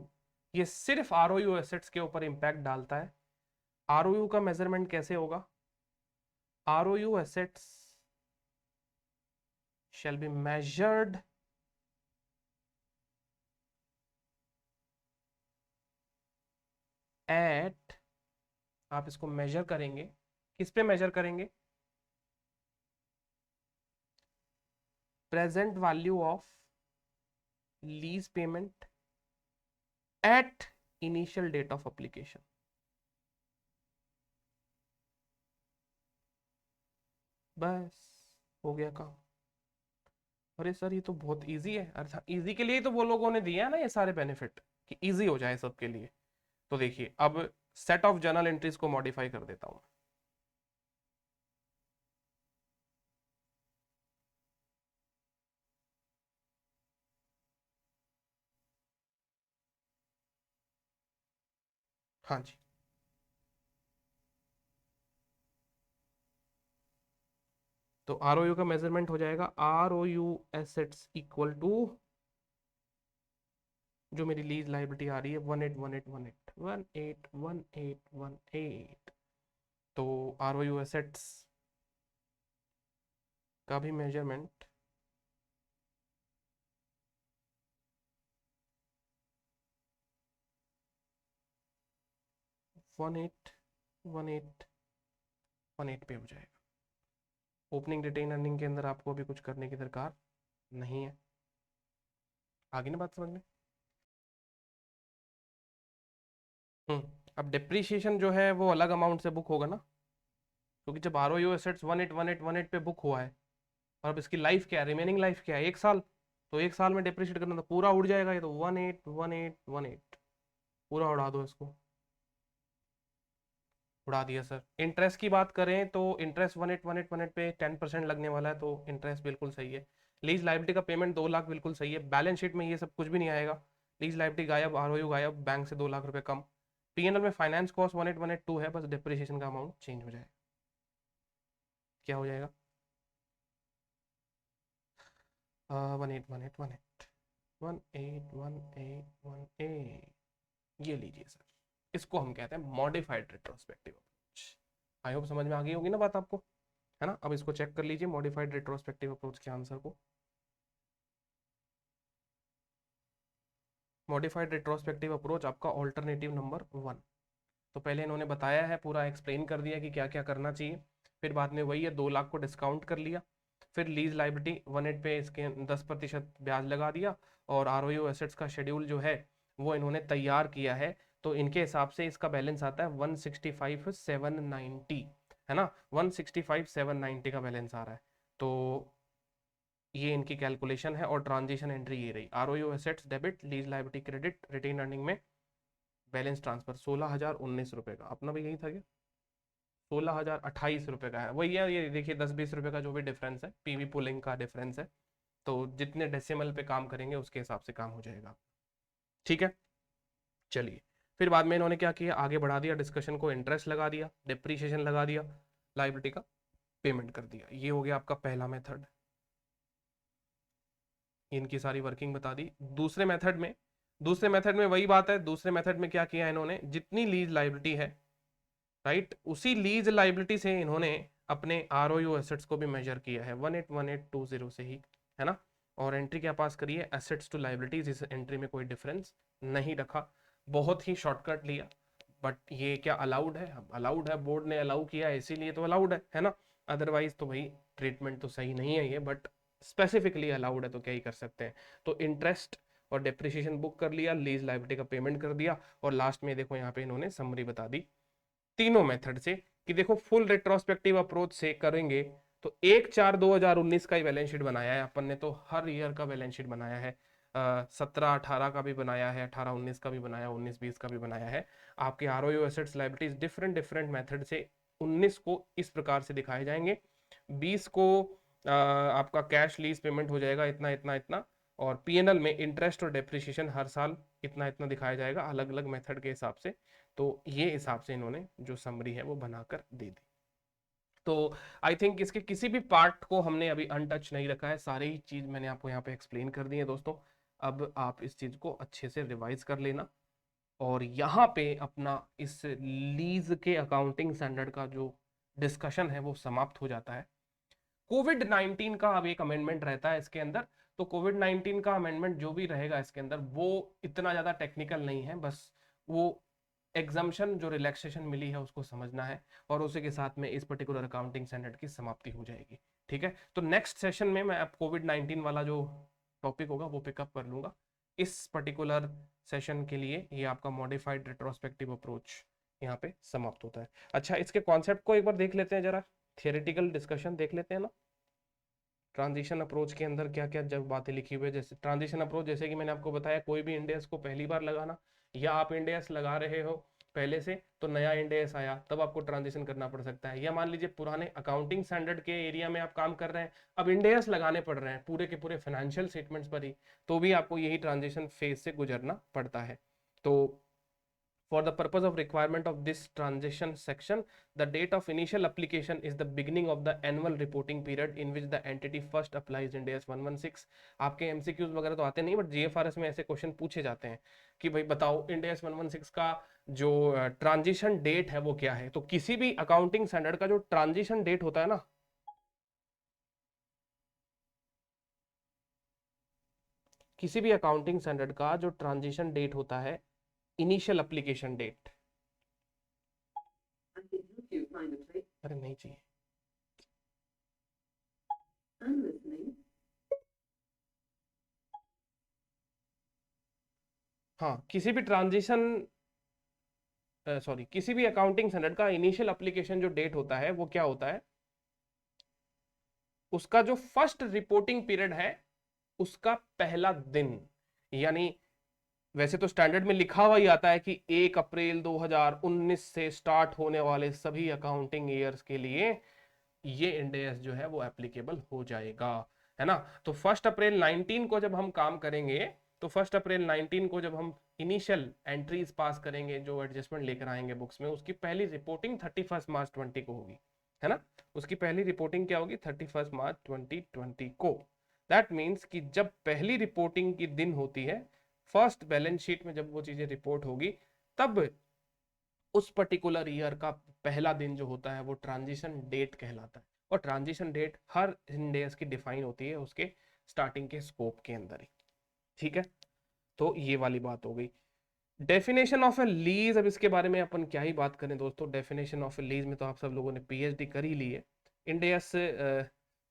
Speaker 1: ये सिर्फ आरओयू एसेट्स के ऊपर इंपैक्ट डालता है। आरओयू का मेजरमेंट कैसे होगा, आरओयू assets shall be measured at, आप इसको मेजर करेंगे, किस पे मेजर करेंगे, present value of lease payment at initial date of application. बस हो गया काम। अरे सर ये तो बहुत इजी है। अच्छा इजी के लिए तो वो लोगों ने दिया है ना ये सारे बेनिफिट कि इजी हो जाए सबके लिए। तो देखिए अब सेट ऑफ जर्नल एंट्रीज को मॉडिफाई कर देता हूं। हाँ जी, तो आरओयू का मेजरमेंट हो जाएगा आरओयू एसेट्स इक्वल टू जो मेरी लीज लाइबिलिटी आ रही है 181818 तो आरओयू एसेट्स का भी मेजरमेंट 1818 पे हो जाएगा। ओपनिंग रिटेन अर्निंग के अंदर आपको अभी कुछ करने की दरकार नहीं है। आगे ना बात समझ में। अब डिप्रिशिएशन जो है वो अलग अमाउंट से बुक होगा ना, क्योंकि जब आरओयू एसेट्स 1818 पे बुक हुआ है और अब इसकी लाइफ क्या है, रिमेनिंग लाइफ क्या है, 1 साल। तो 1 साल में डिप्रिशिएट करना तो पूरा उड़ जाएगा ये तो 181818 पूरा उड़ा दो इसको। उड़ा दिया सर। इंटरेस्ट की बात करें तो इंटरेस्ट 1818 पे 10% लगने वाला है, तो इंटरेस्ट बिल्कुल सही है। लीज लाइबिलिटी का पेमेंट 2 लाख बिल्कुल सही है। बैलेंस शीट में ये सब कुछ भी नहीं आएगा। लीज लाइबिलिटी गायब, आरओयू गायब, बैंक से 2 लाख रुपए कम। पीएनएल में फाइनेंस कॉस्ट 1818 है, बस डिप्रिसिएशन का अमाउंट चेंज हो जाएगा। क्या हो जाएगा 1818 ये लीजिए सर। इसको हम कहते हैं modified retrospective approach. I hope समझ में आ गई होगी ना बात आपको, है ना। अब इसको चेक कर लीजिए मॉडिफाइड रेट्रोस्पेक्टिव अप्रोच के आंसर को। मॉडिफाइड रेट्रोस्पेक्टिव अप्रोच आपका ऑल्टरनेटिव नंबर 1। तो पहले इन्होंने बताया है, पूरा एक्सप्लेन कर दिया कि क्या क्या करना चाहिए। फिर बाद में वही है, 2 लाख को डिस्काउंट कर लिया। फिर लीज लाइबिलिटी 18 पे इसके 10% ब्याज लगा दिया। और आरओयू एसेट्स का शेड्यूल जो है वो इन्होंने तैयार किया है। तो इनके हिसाब से इसका बैलेंस आता है 165,790, है ना। 165,790 का बैलेंस आ रहा है। तो ये इनकी कैलकुलेशन है और ट्रांजिशन एंट्री ये रही। ROU assets debit, lease liability credit, retain earning में बैलेंस ट्रांसफर 16,019 रुपए का। अपना भी यही था क्या, 16,028 रुपए का है वही है। ये देखिए 10-20 रुपए का जो भी डिफरेंस है, पीवी पुलिंग का डिफरेंस है। तो जितने डेसिमल पे काम करेंगे उसके हिसाब से काम हो जाएगा। ठीक है, चलिए। फिर बाद में इन्होंने क्या किया, आगे बढ़ा दिया डिस्कशन को, इंटरेस्ट लगा दिया, डिप्रीशिएशन लगा दिया, लाइबिलिटी का पेमेंट कर दिया। ये हो गया आपका पहला मेथड। इनकी सारी वर्किंग बता दी। दूसरे मेथड में वही बात है। दूसरे मेथड में क्या किया इन्होंने, जितनी लीज लाइबिलिटी है, राइट, उसी लीज लाइबिलिटी से इन्होंने अपने आरओयू एसेट्स को भी मेजर किया है 181820 से ही, है ना। और एंट्री क्या पास करिए, एसेट्स टू लाइबिलिटीज। इस एंट्री में कोई डिफरेंस नहीं रखा, बहुत ही शॉर्टकट लिया। बट ये क्या अलाउड है, अलाउड है, बोर्ड ने अलाउ किया है इसीलिए तो अलाउड है ना। अदरवाइज तो भाई ट्रीटमेंट तो सही नहीं है ये, बट स्पेसिफिकली अलाउड है तो क्या ही कर सकते हैं। तो इंटरेस्ट और डेप्रिसिएशन बुक कर लिया, लीज लाइबिलिटी का पेमेंट कर दिया, और लास्ट में देखो यहाँ पे इन्होंने समरी बता दी तीनों मेथड से कि देखो फुल रेट्रोस्पेक्टिव अप्रोच से करेंगे तो 1/4/2019 का ही बैलेंस शीट बनाया है अपन ने। तो हर ईयर का बैलेंस शीट बनाया है, 17-18 का भी बनाया है, 18-19 का भी बनाया, 19-20 का भी बनाया है। आपके ROU assets liabilities different different method से 19 को इस प्रकार से दिखाए जाएंगे, 20 को आपका कैश लीज पेमेंट हो जाएगा इतना इतना इतना, और पीएनएल में इंटरेस्ट और डेप्रिसिएशन हर साल इतना इतना दिखाया जाएगा अलग अलग मेथड के हिसाब से। तो ये हिसाब से इन्होंने जो समरी है वो बनाकर दे दी। तो आई थिंक इसके किसी भी पार्ट को हमने अभी अनटच नहीं रखा है, सारे ही चीज मैंने आपको यहाँ पे एक्सप्लेन कर दी है दोस्तों। अब आप इस चीज को अच्छे से रिवाइज कर लेना, और यहाँ पे अपना इस लीज के अकाउंटिंग स्टैंडर्ड का जो डिस्कशन है वो समाप्त हो जाता है। कोविड-19 का अब एक अमेंडमेंट रहता है इसके अंदर। तो कोविड-19 का अमेंडमेंट जो भी रहेगा इसके अंदर वो इतना ज्यादा टेक्निकल नहीं है, बस वो एग्जाम्शन जो रिलैक्सेशन मिली है उसको समझना है, और उसी के साथ में इस पर्टिकुलर अकाउंटिंग स्टैंडर्ड की समाप्ति हो जाएगी। ठीक है, तो नेक्स्ट सेशन में मैं अब कोविड-19 वाला जो टॉपिक होगा वो पिकअप कर लूंगा। इस पर्टिकुलर सेशन के लिए ये आपका मॉडिफाइड रेट्रोस्पेक्टिव अप्रोच यहाँ पे समाप्त होता है। अच्छा, इसके कॉन्सेप्ट को एक बार देख लेते हैं, जरा थियोरेटिकल डिस्कशन देख लेते हैं ना। ट्रांजिशन अप्रोच के अंदर क्या क्या जब बातें लिखी हुई है, जैसे ट्रांजिशन अप्रोच, जैसे कि मैंने आपको बताया, कोई भी इंडेक्स को पहली बार लगाना, या आप इंडेक्स लगा रहे हो पहले से, तो नया इंडेक्स आया तब आपको ट्रांजिशन करना पड़ सकता है, या मान लीजिए पुराने अकाउंटिंग स्टैंडर्ड के एरिया में आप काम कर रहे हैं, अब इंडेक्स लगाने पड़ रहे हैं पूरे के पूरे फाइनेंशियल स्टेटमेंट्स पर ही, तो भी आपको यही ट्रांजिशन फेज से गुजरना पड़ता है। तो for the purpose of requirement of this transition section, the date of initial application is the beginning of the annual reporting period in which the entity first applies Ind AS 116। आपके MCQs वगैरह तो आते नहीं, बट GFRS में ऐसे क्वेश्चन पूछे जाते हैं कि भाई बताओ Ind AS 116 का जो ट्रांजिशन डेट है वो क्या है। तो किसी भी अकाउंटिंग स्टैंडर्ड का जो ट्रांजिशन डेट होता है ना, किसी भी अकाउंटिंग स्टैंडर्ड का जो ट्रांजिशन डेट होता है, इनिशियल एप्लीकेशन डेट, अरे नहीं चाहिए, हाँ, किसी भी ट्रांजिशन सॉरी किसी भी अकाउंटिंग स्टैंडर्ड का इनिशियल एप्लीकेशन जो डेट होता है वो क्या होता है, उसका जो फर्स्ट रिपोर्टिंग पीरियड है उसका पहला दिन। यानी वैसे तो स्टैंडर्ड में लिखा हुआ ही आता है कि 1 अप्रैल 2019 से स्टार्ट होने वाले सभी अकाउंटिंग ईयर्स के लिए ये इंड एस जो है वो एप्लीकेबल हो जाएगा, है ना। तो 1 अप्रैल 19 को जब हम काम करेंगे, तो 1 अप्रैल 19 को जब हम इनिशियल एंट्रीज पास करेंगे, जो एडजस्टमेंट लेकर आएंगे बुक्स में, उसकी पहली रिपोर्टिंग 31 मार्च 20 को होगी, है ना। उसकी पहली रिपोर्टिंग क्या होगी, 31 मार्च 2020 को। दैट मीन्स कि जब पहली रिपोर्टिंग की दिन होती है, फर्स्ट बैलेंस शीट में जब वो चीजें रिपोर्ट होगी, तब उस पर्टिकुलर ईयर का पहला दिन जो होता है वो ट्रांजिशन डेट कहलाता है। और ट्रांजिशन डेट हर इंडेक्स की डिफाइन होती है उसके स्टार्टिंग के स्कोप के अंदर ही, ठीक है। तो ये वाली बात हो गई। डेफिनेशन ऑफ ए लीज, अब इसके बारे में अपन क्या ही बात करें दोस्तों, डेफिनेशन ऑफ ए लीज में तो आप सब लोगों ने पीएचडी कर ही ली है। इंडेस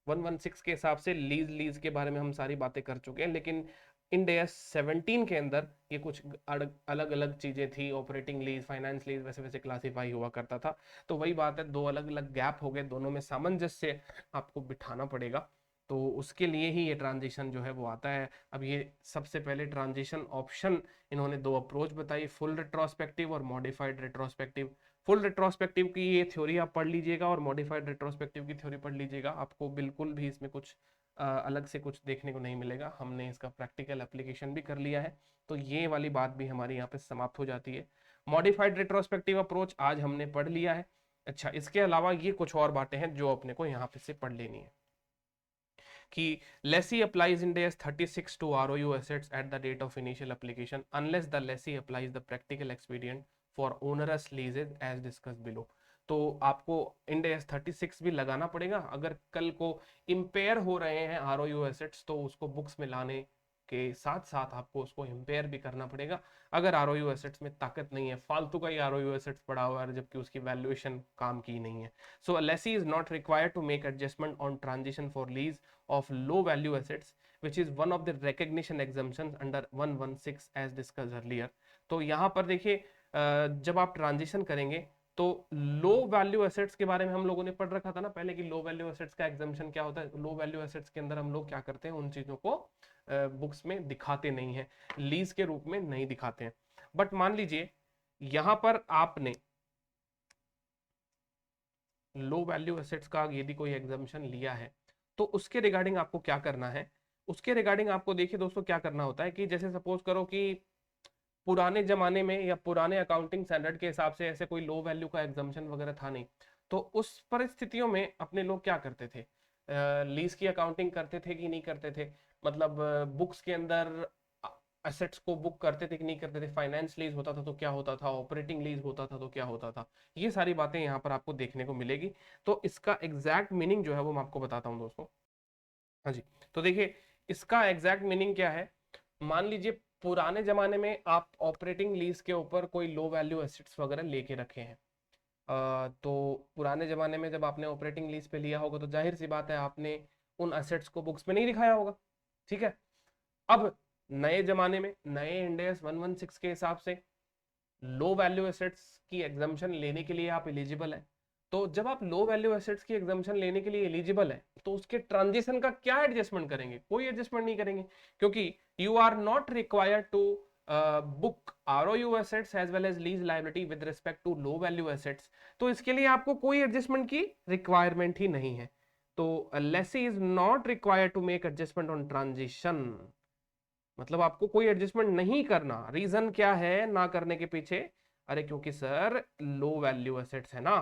Speaker 1: 116 के हिसाब से लीज लीज के बारे में हम सारी बातें कर चुके हैं, लेकिन इंडेस 17 के अंदर ये कुछ अलग अलग चीजें थी, ऑपरेटिंग लीज, फाइनेंस लीज, वैसे वैसे क्लासीफाई हुआ करता था। तो वही बात है, दो अलग अलग गैप हो गए, दोनों में सामंजस्य आपको बिठाना पड़ेगा, तो उसके लिए ही ये ट्रांजिशन जो है वो आता है। अब ये सबसे पहले ट्रांजिशन ऑप्शन इन्होंने दो अप्रोच बताई, फुल रेट्रोस्पेक्टिव और मॉडिफाइड रेट्रोस्पेक्टिव। फुल रेट्रोस्पेक्टिव की ये थ्योरी आप पढ़ लीजिएगा और मॉडिफाइड रेट्रोस्पेक्टिव की थ्योरी पढ़ लीजिएगा, आपको बिल्कुल भी इसमें कुछ अलग से कुछ देखने को नहीं मिलेगा। हमने इसका प्रैक्टिकल एप्लीकेशन भी कर लिया है, तो ये वाली बात भी हमारी यहाँ पे समाप्त हो जाती है। मॉडिफाइड रेट्रोस्पेक्टिव अप्रोच आज हमने पढ़ लिया है। अच्छा, इसके अलावा ये कुछ और बातें हैं जो अपने को यहाँ पे से पढ़ लेनी है कि lessee applies Ind AS 36 to ROU assets at the date of initial application unless the lessee applies the practical expedient for onerous leases as discussed below। तो आपको Ind AS 36 भी लगाना पड़ेगा, अगर कल को इम्पेयर हो रहे हैं ROU assets तो उसको बुक्स में लाने के साथ साथ आपको उसको इम्पेयर भी करना पड़ेगा। अगर ROU assets में ताकत नहीं है, फालतू का ही ROU assets पड़ा हुआ है जबकि उसकी वैल्यूएशन काम की नहीं है। सो a lessee is not required to make adjustment on transition for lease of low value assets which is one of the recognition exemptions under 116 as discussed earlier। तो यहाँ पर देखिए, जब आप ट्रांजिशन करेंगे तो लो वैल्यू एसेट्स के बारे में हम लोगों ने पढ़ रखा था ना पहले, कि लो वैल्यू एसेट्स का एग्जाम्पशन क्या होता है। लो वैल्यू एसेट्स के अंदर हम लोग क्या करते हैं, उन चीजों को बुक्स में दिखाते नहीं है, लीज के रूप में नहीं दिखाते हैं। बट मान लीजिए यहां पर आपने लो वैल्यू एसेट्स का यदि कोई एग्जाम्पशन लिया है, तो उसके रिगार्डिंग आपको क्या करना है, उसके रिगार्डिंग आपको देखिए दोस्तों क्या करना होता है कि जैसे सपोज करो कि पुराने जमाने में या पुराने अकाउंटिंग स्टैंडर्ड के हिसाब से ऐसे कोई लो वैल्यू का एग्जाम्पशन वगैरह था नहीं, तो उस परिस्थितियों में अपने लोग क्या करते थे, लीज की अकाउंटिंग करते थे कि नहीं करते थे, मतलब बुक्स के अंदर एसेट्स को बुक करते थे कि नहीं करते थे, फाइनेंस लीज होता था तो क्या होता था, ऑपरेटिंग लीज होता था तो क्या होता था, ये सारी बातें यहाँ पर आपको देखने को मिलेगी। तो इसका एग्जैक्ट मीनिंग जो है वो मैं आपको बताता हूँ दोस्तों। हाँ जी, तो देखिए इसका एग्जैक्ट मीनिंग क्या है। मान लीजिए पुराने जमाने में आप ऑपरेटिंग लीज के ऊपर कोई लो वैल्यू एसेट्स वगैरह लेके रखे हैं, तो पुराने जमाने में जब आपने ऑपरेटिंग लीज पे लिया होगा तो जाहिर सी बात है आपने उन एसेट्स को बुक्स में नहीं दिखाया होगा, ठीक है। अब नए जमाने में, नए इंड AS 116 के हिसाब से लो वैल्यू एसेट्स की एग्जाम्पशन लेने के लिए आप एलिजिबल है। तो जब आप लो वैल्यू एसेट्स की एग्जाम्पशन लेने के लिए एलिजिबल है तो उसके ट्रांजिशन का क्या एडजस्टमेंट करेंगे? कोई एडजस्टमेंट नहीं करेंगे, क्योंकि you are not required to book ROU assets as well as lease liability with respect to low value assets. तो इसके लिए आपको कोई एडजस्टमेंट की रिक्वायरमेंट ही नहीं है। तो lessee is not required to make adjustment on transition, मतलब आपको कोई एडजस्टमेंट नहीं करना। रीजन क्या है ना करने के पीछे? अरे क्योंकि सर लो वैल्यू एसेट्स है ना,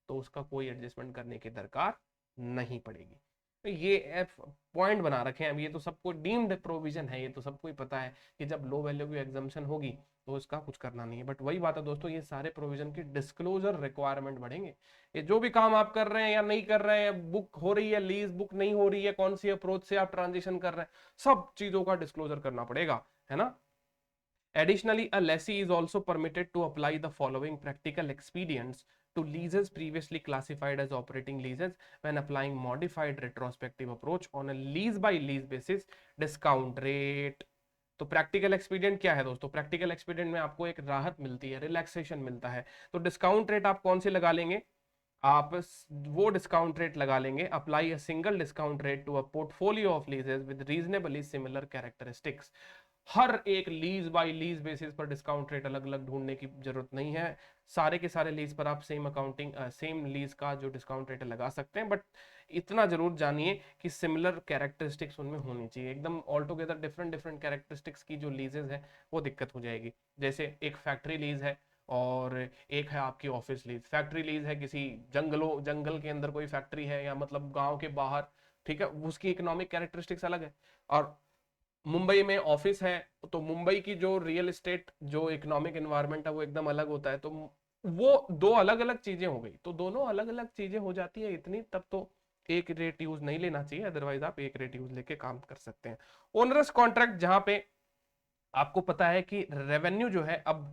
Speaker 1: तो उसका कोई एडजस्टमेंट करने की दरकार नहीं पड़ेगी। तो ये एफ पॉइंट बना रखे हैं। अब ये तो सबको डीम्ड प्रोविजन है, ये तो सबको ही पता है कि जब लो वैल्यू की एग्जाम्पशन होगी तो इसका कुछ करना नहीं है। बट वही बात है दोस्तों, ये सारे प्रोविजन की डिस्क्लोजर रिक्वायरमेंट बढ़ेंगे। ये जो भी काम आप कर रहे हैं या नहीं कर रहे हैं, बुक हो रही है, लीज बुक नहीं हो रही है, कौन सी अप्रोच से आप ट्रांजिशन कर रहे हैं, सब चीजों का डिस्क्लोजर करना पड़ेगा, है ना। Additionally, a lessee is also permitted to apply the following practical expedients to leases previously classified as operating leases when applying modified retrospective approach on a lease by lease basis discount rate। तो प्रैक्टिकल एक्सपीडियंट क्या है दोस्तों? प्रैक्टिकल एक्सपीडियंट में आपको एक राहत मिलती है, रिलैक्सेशन मिलता है। तो डिस्काउंट रेट आप कौन से लगा लेंगे? आप वो डिस्काउंट रेट लगा लेंगे, apply a single discount rate to a portfolio of leases with reasonably similar characteristics. हर एक लीज बाय लीज बेसिस पर डिस्काउंट रेट अलग अलग ढूंढने की जरूरत नहीं है। सारे के सारे लीज पर आप सेम अकाउंटिंग सेम लीज का जो डिस्काउंट रेट लगा सकते हैं। बट इतना जरूर जानिए कि सिमिलर कैरेक्टरिस्टिक्स उनमें होनी चाहिए। एकदम all together different different characteristics की जो लीजेस है वो दिक्कत हो जाएगी। जैसे एक फैक्ट्री लीज है और एक है आपकी ऑफिस लीज। फैक्ट्री लीज है किसी जंगल के अंदर कोई फैक्ट्री है, या मतलब गांव के बाहर, ठीक है, उसकी इकोनॉमिक कैरेक्टरिस्टिक्स अलग है। और मुंबई में ऑफिस है तो मुंबई की जो रियल एस्टेट जो इकोनॉमिक एनवायरनमेंट है वो एकदम अलग होता है। तो वो दो अलग अलग चीजें हो गई, तो दोनों अलग अलग चीजें हो जाती है इतनी, तब तो एक रेट यूज नहीं लेना चाहिए, अदरवाइज आप एक रेट यूज लेके काम कर सकते हैं। ओनरस कॉन्ट्रैक्ट, जहां पे आपको पता है कि रेवेन्यू जो है अब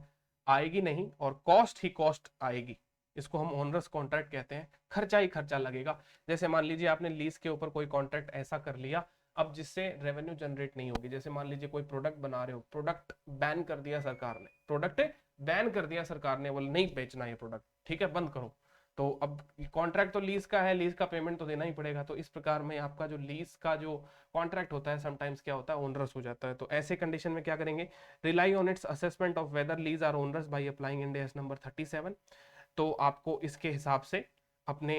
Speaker 1: आएगी नहीं और कॉस्ट ही कॉस्ट आएगी, इसको हम ओनरस कॉन्ट्रैक्ट कहते हैं। खर्चा ही खर्चा लगेगा। जैसे मान लीजिए आपने लीज के ऊपर कोई कॉन्ट्रैक्ट ऐसा कर लिया अब जिससे रेवेन्यू जनरेट नहीं होगी। जैसे मान लीजिए कोई प्रोडक्ट बना रहे हो, प्रोडक्ट बैन कर दिया सरकार ने, प्रोडक्ट बैन कर दिया सरकार ने, बोले नहीं बेचना ये प्रोडक्ट, ठीक है, बंद करो। तो अब कॉन्ट्रैक्ट तो लीज का है, लीज का पेमेंट तो देना ही पड़ेगा। तो इस प्रकार में आपका जो लीज का जो कॉन्ट्रैक्ट होता है समटाइम्स क्या होता है, ओनरस हो जाता है। तो ऐसे कंडीशन में क्या करेंगे? Rely on its assessment of whether lease are onerous by applying Ind AS number 37। तो आपको इसके हिसाब से अपने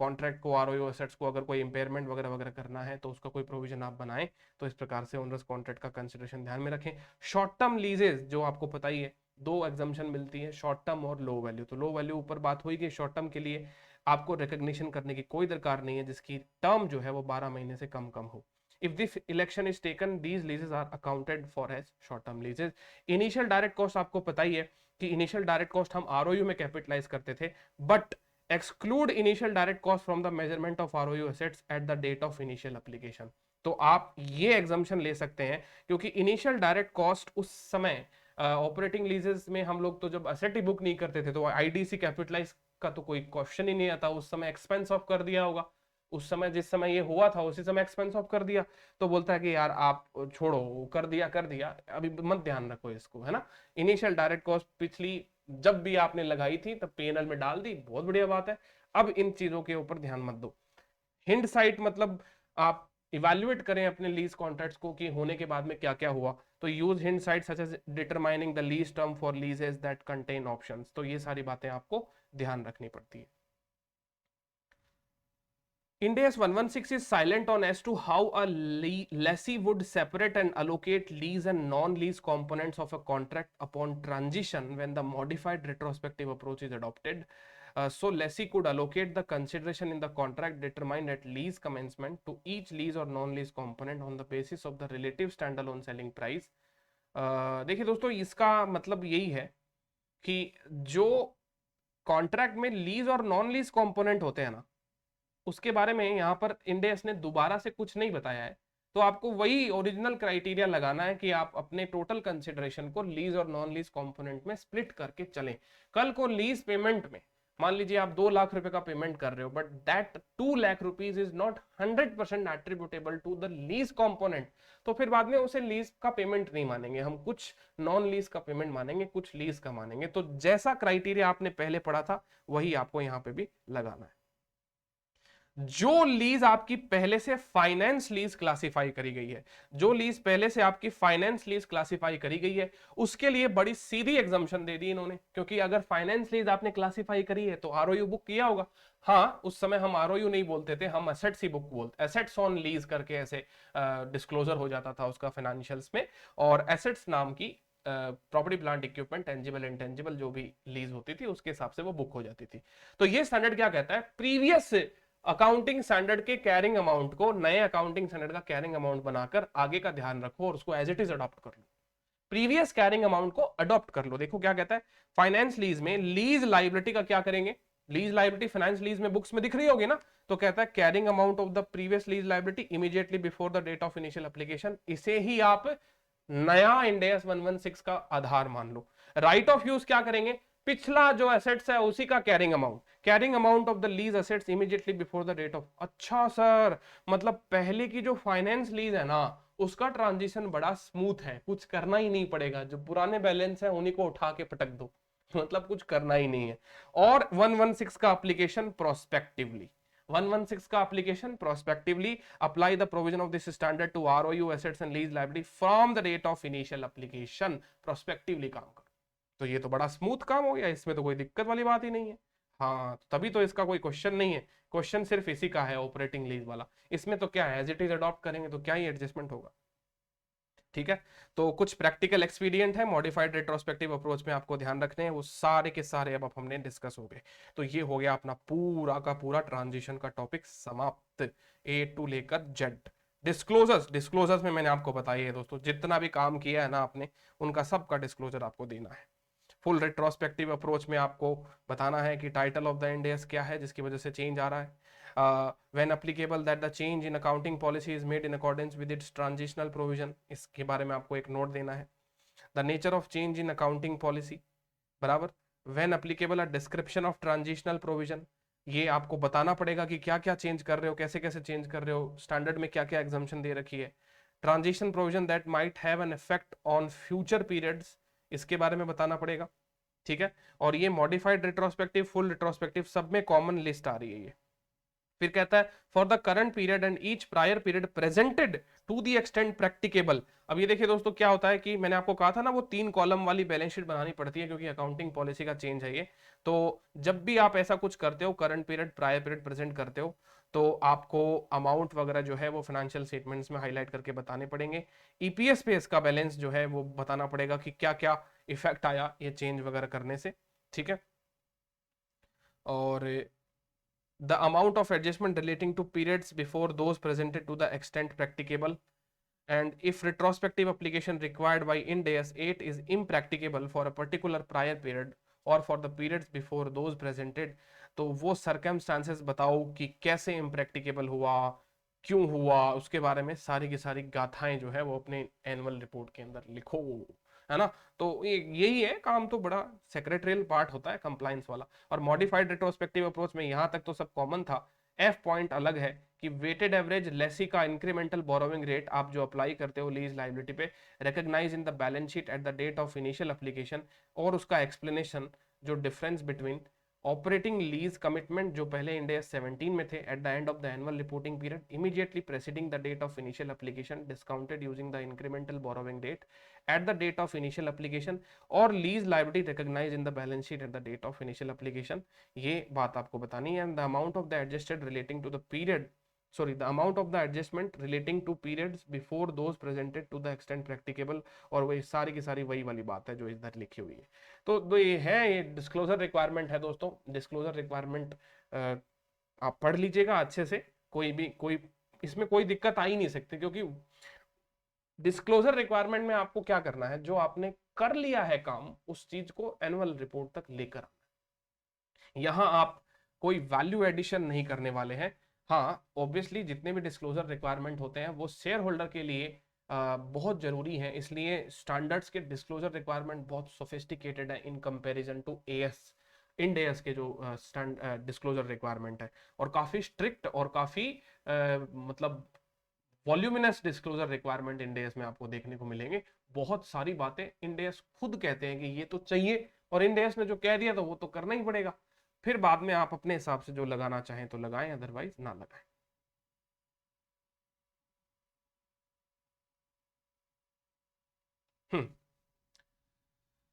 Speaker 1: कॉन्ट्रैक्ट को, ROU एसेट्स को अगर कोई इंपेयरमेंट वगैरह वगैरह करना है तो उसका कोई प्रोविजन आप बनाएं। तो इस प्रकार से ओनरस कॉन्ट्रैक्ट का कंसिडरेशन ध्यान में रखें। शॉर्ट टर्म लीजेस जो आपको पता ही है, दो एग्जाम्पशन मिलती है, शॉर्ट टर्म और लो वैल्यू। तो लो वैल्यू ऊपर बात हुई कि शॉर्ट टर्म के लिए आपको रिकॉग्निशन करने की कोई दरकार नहीं है जिसकी टर्म जो है वो 12 महीने से कम कम हो। If this election is taken, these leases are accounted for as short term leases. Initial direct cost आपको पता ही है कि इनिशियल डायरेक्ट कॉस्ट हम ROU में कैपिटलाइज करते थे, but exclude initial direct cost from the measurement of ROU assets at the date of initial application. तो आप ये एग्जाम्पशन ले सकते हैं क्योंकि इनिशियल डायरेक्ट कॉस्ट उस समय ऑपरेटिंग लीजेस में हम लोग तो जब असेट ही बुक नहीं करते थे तो IDC कैपिटलाइज का तो कोई क्वेश्चन ही नहीं आता। उस समय एक्सपेंस ऑफ कर दिया होगा, उस समय जिस समय ये हुआ था उसी समय एक्सपेंस ऑफ कर दिया। तो बोलता है कि यार आप छोड़ो, कर दिया, अभी मत ध्यान रखो इसको, है ना। इनिशियल डायरेक्ट कॉस्ट पिछली जब भी आपने लगाई थी तब PNL में डाल दी, बहुत बढ़िया बात है। अब इन चीजों के ऊपर ध्यान मत दो। हिंड साइट मतलब आप इवैल्यूएट करें अपने लीज कॉन्ट्रैक्ट्स को कि होने के बाद में क्या क्या हुआ। तो use hindsight such as determining the lease term for leases that contain options. तो ये सारी बातें आपको ध्यान रखनी पड़ती है। Ind AS 116 is silent on as to how a lessee would separate and allocate lease and non-lease components of a contract upon transition when the modified retrospective approach is adopted. So lessee could allocate the consideration in the contract determined at lease commencement to each lease or non-lease component on the basis of the relative standalone selling price. देखिए दोस्तों, इसका मतलब यही है कि जो कॉन्ट्रैक्ट में लीज और नॉन लीज कंपोनेंट होते हैं ना, उसके बारे में यहाँ पर इंड AS ने दोबारा से कुछ नहीं बताया है। तो आपको वही ओरिजिनल क्राइटेरिया लगाना है कि आप अपने टोटल कंसिडरेशन को लीज और नॉन लीज कंपोनेंट में स्प्लिट करके चलें। कल को लीज पेमेंट में मान लीजिए आप 2 लाख रुपए का पेमेंट कर रहे हो, but that 2 lakh rupees is not 100% attributable to the lease component, तो फिर बाद में उसे लीज का पेमेंट नहीं मानेंगे हम, कुछ नॉन लीज का पेमेंट मानेंगे, कुछ लीज का मानेंगे। तो जैसा क्राइटेरिया आपने पहले पढ़ा था वही आपको यहां पे भी लगाना है। जो लीज आपकी पहले से फाइनेंस लीज क्लासिफाई करी गई है, जो लीज पहले से आपकी फाइनेंस लीज क्लासिफाई करी गई है, उसके लिए बड़ी सीधी एग्जाम्पशन दे दी इन्होंने, क्योंकि अगर फाइनेंस लीज आपने क्लासिफाई करी है तो आरओयू बुक किया होगा। हाँ, उस समय हम आरओयू नहीं बोलते थे, हम एसेट्स ही बुक बोलते, एसेट्स ऑन लीज करके ऐसे डिस्क्लोजर हो जाता था उसका फाइनेंशियल्स में, और एसेट्स नाम की property plant equipment tangible intangible जो भी लीज होती थी उसके हिसाब से वो बुक हो जाती थी। तो ये स्टैंडर्ड क्या कहता है, प्रीवियस अकाउंटिंग स्टैंडर्ड के कैरिंग अमाउंट को नए अकाउंटिंग स्टैंडर्ड का कैरिंग अमाउंट बनाकर आगे का ध्यान रखो और उसको एज इट इज अडॉप्ट कर लो, प्रीवियस कैरिंग अमाउंट को अडॉप्ट कर लो। देखो क्या कहता है, फाइनेंस लीज में लीज लाइबिलिटी का क्या करेंगे, लीज लाइबिलिटी फाइनेंस लीज में बुक्स में दिख रही होगी ना, तो कहता है carrying amount of the previous lease liability immediately before the date of initial application, इसे ही आप नया इंड AS 116 का आधार मान लो। राइट ऑफ यूज क्या करेंगे, पिछला जो एसेट्स है उसी का carrying amount of the lease assets immediately before the date of. अच्छा सर, मतलब पहले की जो फाइनेंस लीज है ना उसका ट्रांजिशन बड़ा स्मूथ है, कुछ करना ही नहीं पड़ेगा, जो पुराने बैलेंस है उन्हीं को उठा के पटक दो, मतलब कुछ करना ही नहीं है। और 116 का एप्लीकेशन प्रोस्पेक्टिवली, 116 का application prospectively apply the provision of this standard to ROU assets and lease liability from the date of initial application, prospectively काम करो। तो ये तो बड़ा स्मूथ काम हो गया, इसमें तो कोई दिक्कत वाली बात ही नहीं है। हाँ, तभी तो इसका कोई क्वेश्चन नहीं है, क्वेश्चन सिर्फ इसी का है ऑपरेटिंग लीज वाला, इसमें तो क्या है एज इट इज अडॉप्ट करेंगे तो क्या ही एडजस्टमेंट होगा। ठीक है, तो कुछ प्रैक्टिकल एक्सपीडियंट है मॉडिफाइड रेट्रोस्पेक्टिव अप्रोच में आपको ध्यान रखने हैं, वो सारे के सारे अब हमने डिस्कस हो गए। तो ये हो गया अपना पूरा का पूरा ट्रांजिशन का टॉपिक समाप्त, ए टू लेकर जेड। डिस्क्लोजर्स में मैंने आपको बताया है दोस्तों, जितना भी काम किया है ना आपने उनका सबका डिस्क्लोजर आपको देना है। फुल रेट्रोस्पेक्टिव अप्रोच में आपको बताना है कि title of the Ind AS क्या है जिसकी वजह से चेंज आ रहा है, when applicable that the change in accounting policy is made in accordance with its transitional provision, इसके बारे में आपको एक नोट देना है। the nature of change in accounting policy बराबर, when applicable a description of transitional provision, ये आपको बताना पड़ेगा कि क्या क्या चेंज कर रहे हो, कैसे कैसे चेंज कर रहे हो, स्टैंडर्ड में क्या क्या एग्जाम्पशन दे रखी है। Transition provision that might have an effect on future periods, इसके बारे में बताना पड़ेगा। ठीक है, और ये मॉडिफाइड रेट्रोस्पेक्टिव फुल रेट्रोस्पेक्टिव सब में कॉमन लिस्ट आ रही है ये। फिर कहता है for the current period and each prior period presented to the extent practicable. अब ये देखिए दोस्तों क्या होता है कि मैंने आपको कहा था ना वो 3 कॉलम वाली बैलेंस शीट बनानी पड़ती है क्योंकि अकाउंटिंग पॉलिसी का चेंज है ये। तो जब भी आप ऐसा कुछ करते हो, current period prior period present करते हो, तो आपको अमाउंट वगैरह जो है वो फाइनेंशियल स्टेटमेंट्स में हाईलाइट करके बताने पड़ेंगे। ईपीएस पे इसका बैलेंस जो है वो बताना पड़ेगा कि क्या क्या इफेक्ट आया ये चेंज वगैरह करने से। ठीक है, और the amount of adjustment relating to periods before those presented to the extent practicable, and if retrospective application required by Ind AS 8 is impracticable for a particular prior period or for the periods before those presented, तो वो circumstances बताओ कि कैसे impracticable हुआ, क्यों हुआ, उसके बारे में सारी की सारी गाथाएं जो है वो अपने एनुअल रिपोर्ट के अंदर लिखो, है ना। तो यही है काम, तो बड़ा सेक्रेटरियल पार्ट होता है कंप्लायंस वाला। और मॉडिफाइड रेट्रोस्पेक्टिव अप्रोच में यहाँ तक तो सब कॉमन था, एफ पॉइंट अलग है कि वेटेड एवरेज लेसी का इंक्रीमेंटल बोरोविंग रेट आप जो अप्लाई करते हो लीज लाइबिलिटी पे, recognise in the balance sheet at the date of initial application, और उसका एक्सप्लेनेशन जो difference between operating lease commitment जो पहले इंड AS 17 में थे at the end of the annual reporting period immediately preceding the date of initial application discounted using the incremental borrowing date at the date of initial application और lease liability recognized in the balance sheet at the date of initial application, ये बात आपको बतानी है। and the amount of the adjusted relating to the period, sorry, the amount of the adjustment relating to periods before those presented to the extent practicable, और वही सारी की सारी वही वाली बात है जो इधर लिखी हुई है। तो ये है, ये डिस्क्लोजर रिक्वायरमेंट है दोस्तों। डिस्क्लोजर रिक्वायरमेंट आप पढ़ लीजिएगा अच्छे से, कोई इसमें कोई दिक्कत आ ही नहीं सकती, क्योंकि डिस्क्लोजर रिक्वायरमेंट में आपको क्या करना है, जो आपने कर लिया है काम उस चीज को एनुअल रिपोर्ट तक लेकर आना। यहां आप कोई वैल्यू एडिशन नहीं करने वाले हैं। हाँ, ऑब्वियसली जितने भी डिस्क्लोजर रिक्वायरमेंट होते हैं वो शेयर होल्डर के लिए बहुत जरूरी है, इसलिए स्टैंडर्ड्स के डिस्क्लोजर रिक्वायरमेंट बहुत सोफिस्टिकेटेड है in comparison to AS। Ind AS के जो डिस्क्लोजर रिक्वायरमेंट है, और काफी स्ट्रिक्ट और काफी मतलब voluminous disclosure requirement Ind AS में आपको देखने को मिलेंगे। बहुत सारी बातें इंड एएस खुद कहते हैं कि ये तो चाहिए, और इंड एएस ने जो कह दिया तो वो तो करना ही पड़ेगा। फिर बाद में आप अपने हिसाब से जो लगाना चाहें तो लगाएं, अदरवाइज ना लगाएं।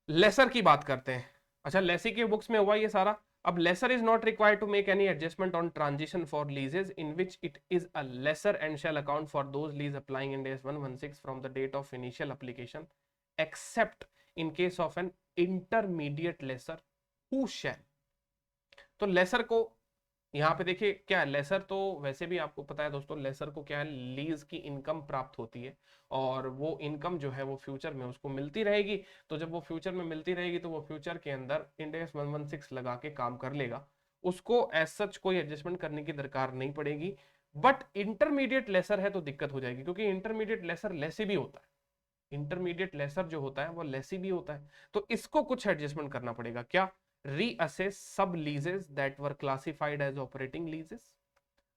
Speaker 1: लेसर की बात करते हैं। अच्छा, लेसी के बुक्स में हुआ ये सारा। अब lessor is not required to make any adjustment on transition for leases in which it is a lessor and shall account for those lease applying Ind AS 116 from the date of initial application except in case of an intermediate lessor who shall. तो लेसर को यहाँ पे देखिए क्या है, लेसर तो वैसे भी आपको पता है दोस्तों, लेसर को क्या है, लीज की इनकम प्राप्त होती है, और वो इनकम जो है वो फ्यूचर में उसको मिलती रहेगी। तो जब वो फ्यूचर में मिलती रहेगी तो वो फ्यूचर के अंदर इंड एस 116 लगा के काम कर लेगा, उसको एज सच कोई एडजस्टमेंट करने की दरकार नहीं पड़ेगी। बट इंटरमीडिएट लेसर है तो दिक्कत हो जाएगी, क्योंकि इंटरमीडिएट लेसर लेसी भी होता है। इंटरमीडिएट लेसर जो होता है वो लेसी भी होता है, तो इसको कुछ एडजस्टमेंट करना पड़ेगा। क्या? reassess sub leases that were classified as operating leases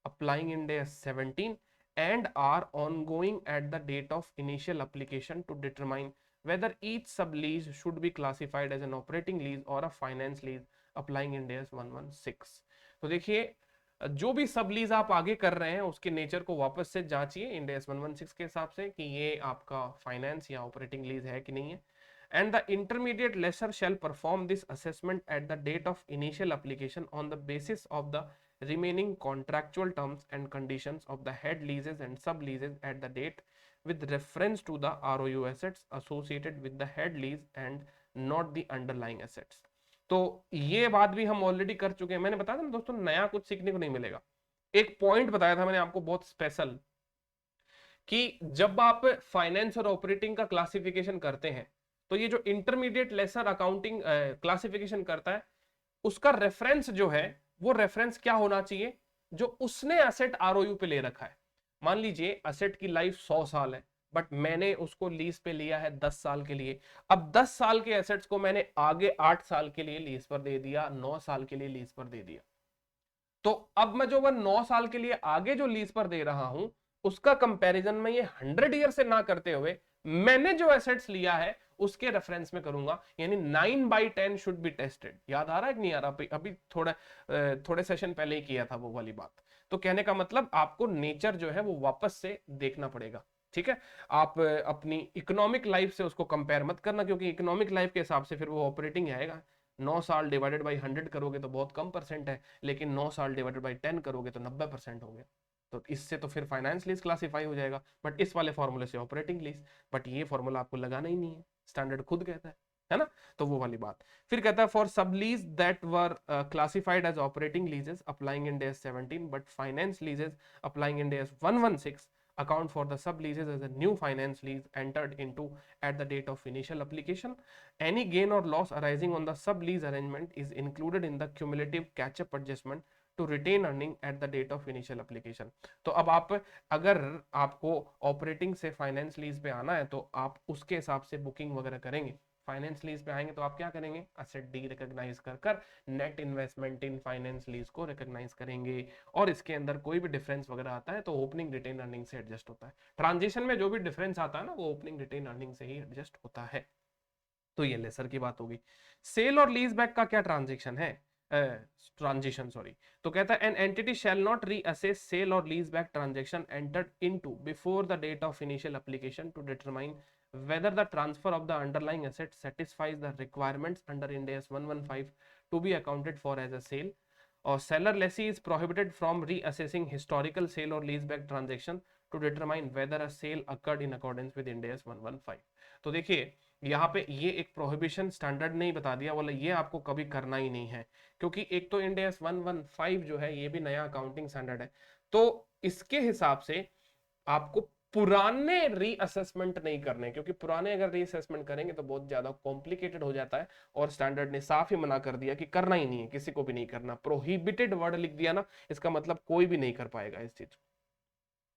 Speaker 1: applying in day 17 and are ongoing at the date of initial application to determine whether each sub lease should be classified as an operating lease or a finance lease applying in day 116। तो देखिए जो भी सब लीज आप आगे कर रहे हैं उसके नेचर को वापस से जांचिए इंड एस 116 के हिसाब से कि ये आपका फाइनेंस या ऑपरेटिंग लीज है कि नहीं है। And the intermediate lessor shall perform this assessment at the date of initial application on the basis of the remaining contractual terms and conditions of the head leases and sub leases at the date with reference to the ROU assets associated with the head lease and not the underlying assets। तो ये बात भी हम ऑलरेडी कर चुके हैं। मैंने बताया था ना दोस्तों, नया कुछ सीखने को नहीं मिलेगा। एक पॉइंट बताया था मैंने आपको बहुत स्पेशल, कि जब आप फाइनेंस और ऑपरेटिंग का क्लासिफिकेशन करते हैं तो ये जो इंटरमीडिएट लेसर अकाउंटिंग क्लासिफिकेशन करता है उसका रेफरेंस जो है वो रेफरेंस क्या होना चाहिए, जो उसने एसेट आरओयू पे ले रखा है। मान लीजिए एसेट की लाइफ 100 साल है, बट मैंने उसको लीज पे लिया है 10 साल के लिए। अब 10 साल के एसेट्स को मैंने आगे 8 साल के लिए लीज पर दे दिया, 9 साल के लिए लीज पर दे दिया। तो अब मैं जो 9 साल के लिए आगे जो लीज पर दे रहा हूं उसका कंपैरिजन में ये 100 ईयर से ना करते हुए मैंने जो एसेट्स लिया है उसके रेफरेंस में करूंगा। यानी 9/10 शुड बी टेस्टेड। याद आ रहा है कि नहीं आ रहा? अभी थोड़े सेशन पहले ही किया था वो वाली बात। तो कहने का मतलब आपको नेचर जो है वो वापस से देखना पड़ेगा। ठीक है, आप अपनी इकोनॉमिक लाइफ से उसको कंपेयर मत करना, क्योंकि इकोनॉमिक लाइफ के हिसाब से फिर वो ऑपरेटिंग आएगा। 9 साल डिवाइडेड बाई 100 करोगे तो बहुत कम परसेंट है, लेकिन 9 साल डिवाइडेड बाई 10 करोगे तो 90% हो गया। तो इससे तो फिर फाइनेंस लीज क्लासिफाई हो जाएगा, बट इस वाले फॉर्मूले से ऑपरेटिंग लीज। बट ये फॉर्मूला आपको लगाना ही नहीं है, स्टैंडर्ड खुद कहता है ना। तो वो वाली बात। फिर कहता है for sub lease that were classified as operating leases applying Ind AS 17 but finance leases applying in AS 116 account for the subleases as a new finance lease entered into at the date of initial application. Any gain or loss arising on the sublease arrangement is included in the cumulative catch-up adjustment to retain earning at the date of initial application। तो अब आप अगर आपको ऑपरेटिंग से फाइनेंस लीज पे आना है तो आप उसके हिसाब से बुकिंग वगैरह करेंगे। फाइनेंस लीज पे आएंगे तो आप क्या करेंगे, असेट डी रिकॉग्नाइज कर net investment in finance lease को रिकॉग्नाइज करेंगे, और इसके अंदर कोई भी डिफरेंस वगैरह आता है तो ओपनिंग रिटेन अर्निंग से एडजस्ट होता है। ट्रांजिशन में जो भी डिफरेंस आता है ना वो ओपनिंग रिटेन अर्निंग से ही एडजस्ट होता है। तो ये लेसर की बात होगी। सेल और लीज बैक का क्या ट्रांजेक्शन है, ट्रांजिशन सॉरी। तो कहता है an entity shall not reassess sale और lease back transaction entered into before the date of initial application to determine whether the transfer of the underlying asset satisfies the requirements under Ind AS 115 to be accounted for as a sale, or seller lessee is prohibited from reassessing historical sale or leaseback transaction to determine whether a sale occurred in accordance with Ind AS 115। तो देखिए यहाँ पे ये एक प्रोहिबिशन स्टैंडर्ड नहीं बता दिया, बोला ये आपको कभी करना ही नहीं है, क्योंकि एक तो Ind AS 115 जो है ये भी नया अकाउंटिंग स्टैंडर्ड है। तो इसके हिसाब से आपको पुराने रीअसेसमेंट नहीं करने, क्योंकि पुराने अगर रीअसेसमेंट करेंगे तो बहुत ज्यादा कॉम्प्लिकेटेड हो जाता है, और स्टैंडर्ड ने साफ ही मना कर दिया कि करना ही नहीं है, किसी को भी नहीं करना। प्रोहिबिटेड वर्ड लिख दिया ना, इसका मतलब कोई भी नहीं कर पाएगा इस चीज को।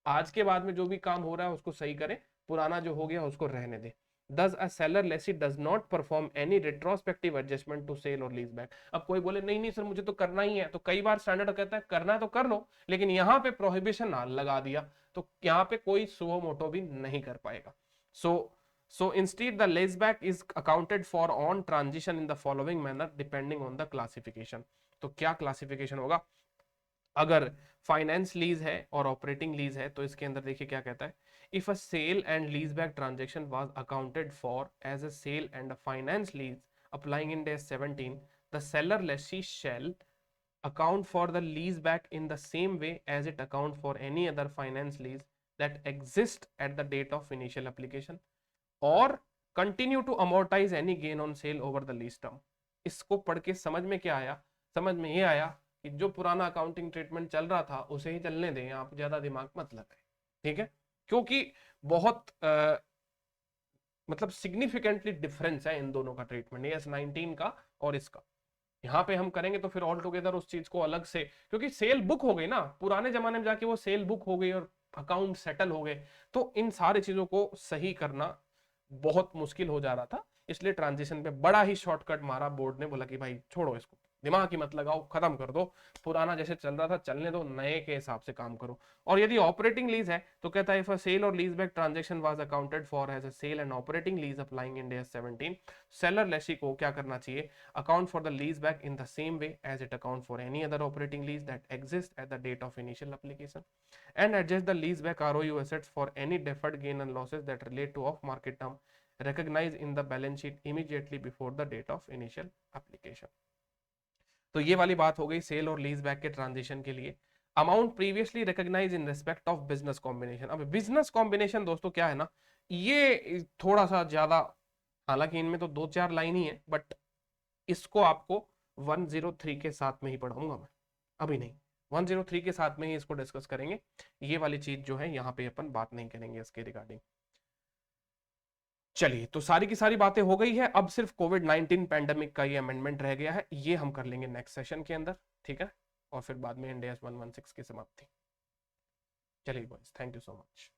Speaker 1: आज के बाद में जो भी काम हो रहा है उसको सही करें, पुराना जो हो गया उसको रहने दे। Thus a seller lessee does not perform any retrospective adjustment to sale or lease back. अब कोई बोले नहीं नहीं सर मुझे तो करना ही है, तो कई बार स्टैंडर्ड कहता है करना है तो कर लो, लेकिन यहाँ पे प्रोहिबिशन लगा दिया तो यहाँ पे कोई सुओ मोटो भी नहीं कर पाएगा. So instead the leaseback is accounted for on transition in the following manner depending on the classification. तो क्या क्लासिफिकेशन होगा? अगर फाइनेंस लीज है और ऑपरेटिंग लीज है तो इसके अंदर देखिए क्या कहता है. If a sale and lease back transaction was accounted for as a sale and a finance lease applying Ind AS 17, the seller lessee shall account for the lease back in the same way as it account for any other finance lease that exist at the date of initial application or continue to amortize any gain on sale over the lease term. इसको पढ़ के समझ में क्या आया? समझ में ये आया कि जो पुराना अकाउंटिंग ट्रीटमेंट चल रहा था उसे ही चलने दें, आप ज्यादा दिमाग मत लगाएं. ठीक है, क्योंकि बहुत मतलब सिग्निफिकेंटली डिफरेंस है इन दोनों का ट्रीटमेंट, एस 19 का और इसका. यहाँ पे हम करेंगे तो फिर ऑल टुगेदर उस चीज को अलग से, क्योंकि सेल बुक हो गई ना, पुराने जमाने में जाके वो सेल बुक हो गई और अकाउंट सेटल हो गए, तो इन सारी चीजों को सही करना बहुत मुश्किल हो जा रहा था. इसलिए ट्रांजिशन पे बड़ा ही शॉर्टकट मारा बोर्ड ने, बोला कि भाई छोड़ो इसको, दिमाग ही मत लगाओ, खत्म कर दो, पुराना जैसे चल रहा था चलने दो, नए के हिसाब से काम करो. और यदि ऑपरेटिंग लीज है तो कहता है इफ अ सेल और lease back transaction was accounted for as a sale and operating lease applying Ind AS 17, seller lessee को क्या करना चाहिए? Account for the lease back in the same way as it account for any other operating lease that exist at the date of initial application and adjust the lease back ROU assets for any deferred gain and losses that relate to off market term recognized in the balance sheet immediately before the date of initial application. तो ये वाली बात हो गई सेल और लीज बैक के ट्रांजिशन के लिए. Amount previously recognise in respect of business combination. अब बिजनेस कॉम्बिनेशन दोस्तों क्या है ना, ये थोड़ा सा ज्यादा, हालांकि इनमें तो 2-4 लाइन ही है, बट इसको आपको 103 के साथ में ही पढ़ाऊंगा मैं, अभी नहीं. 103 के साथ में ही इसको डिस्कस करेंगे. ये वाली चीज जो है यहाँ पे अपन बात नहीं करेंगे इसके रिगार्डिंग. चलिए, तो सारी की सारी बातें हो गई है. अब सिर्फ कोविड-19 पैंडेमिक का ये अमेंडमेंट रह गया है, ये हम कर लेंगे नेक्स्ट सेशन के अंदर. ठीक है, और फिर बाद में इंड AS 116 की समाप्ति. चलिए boys, thank you so much.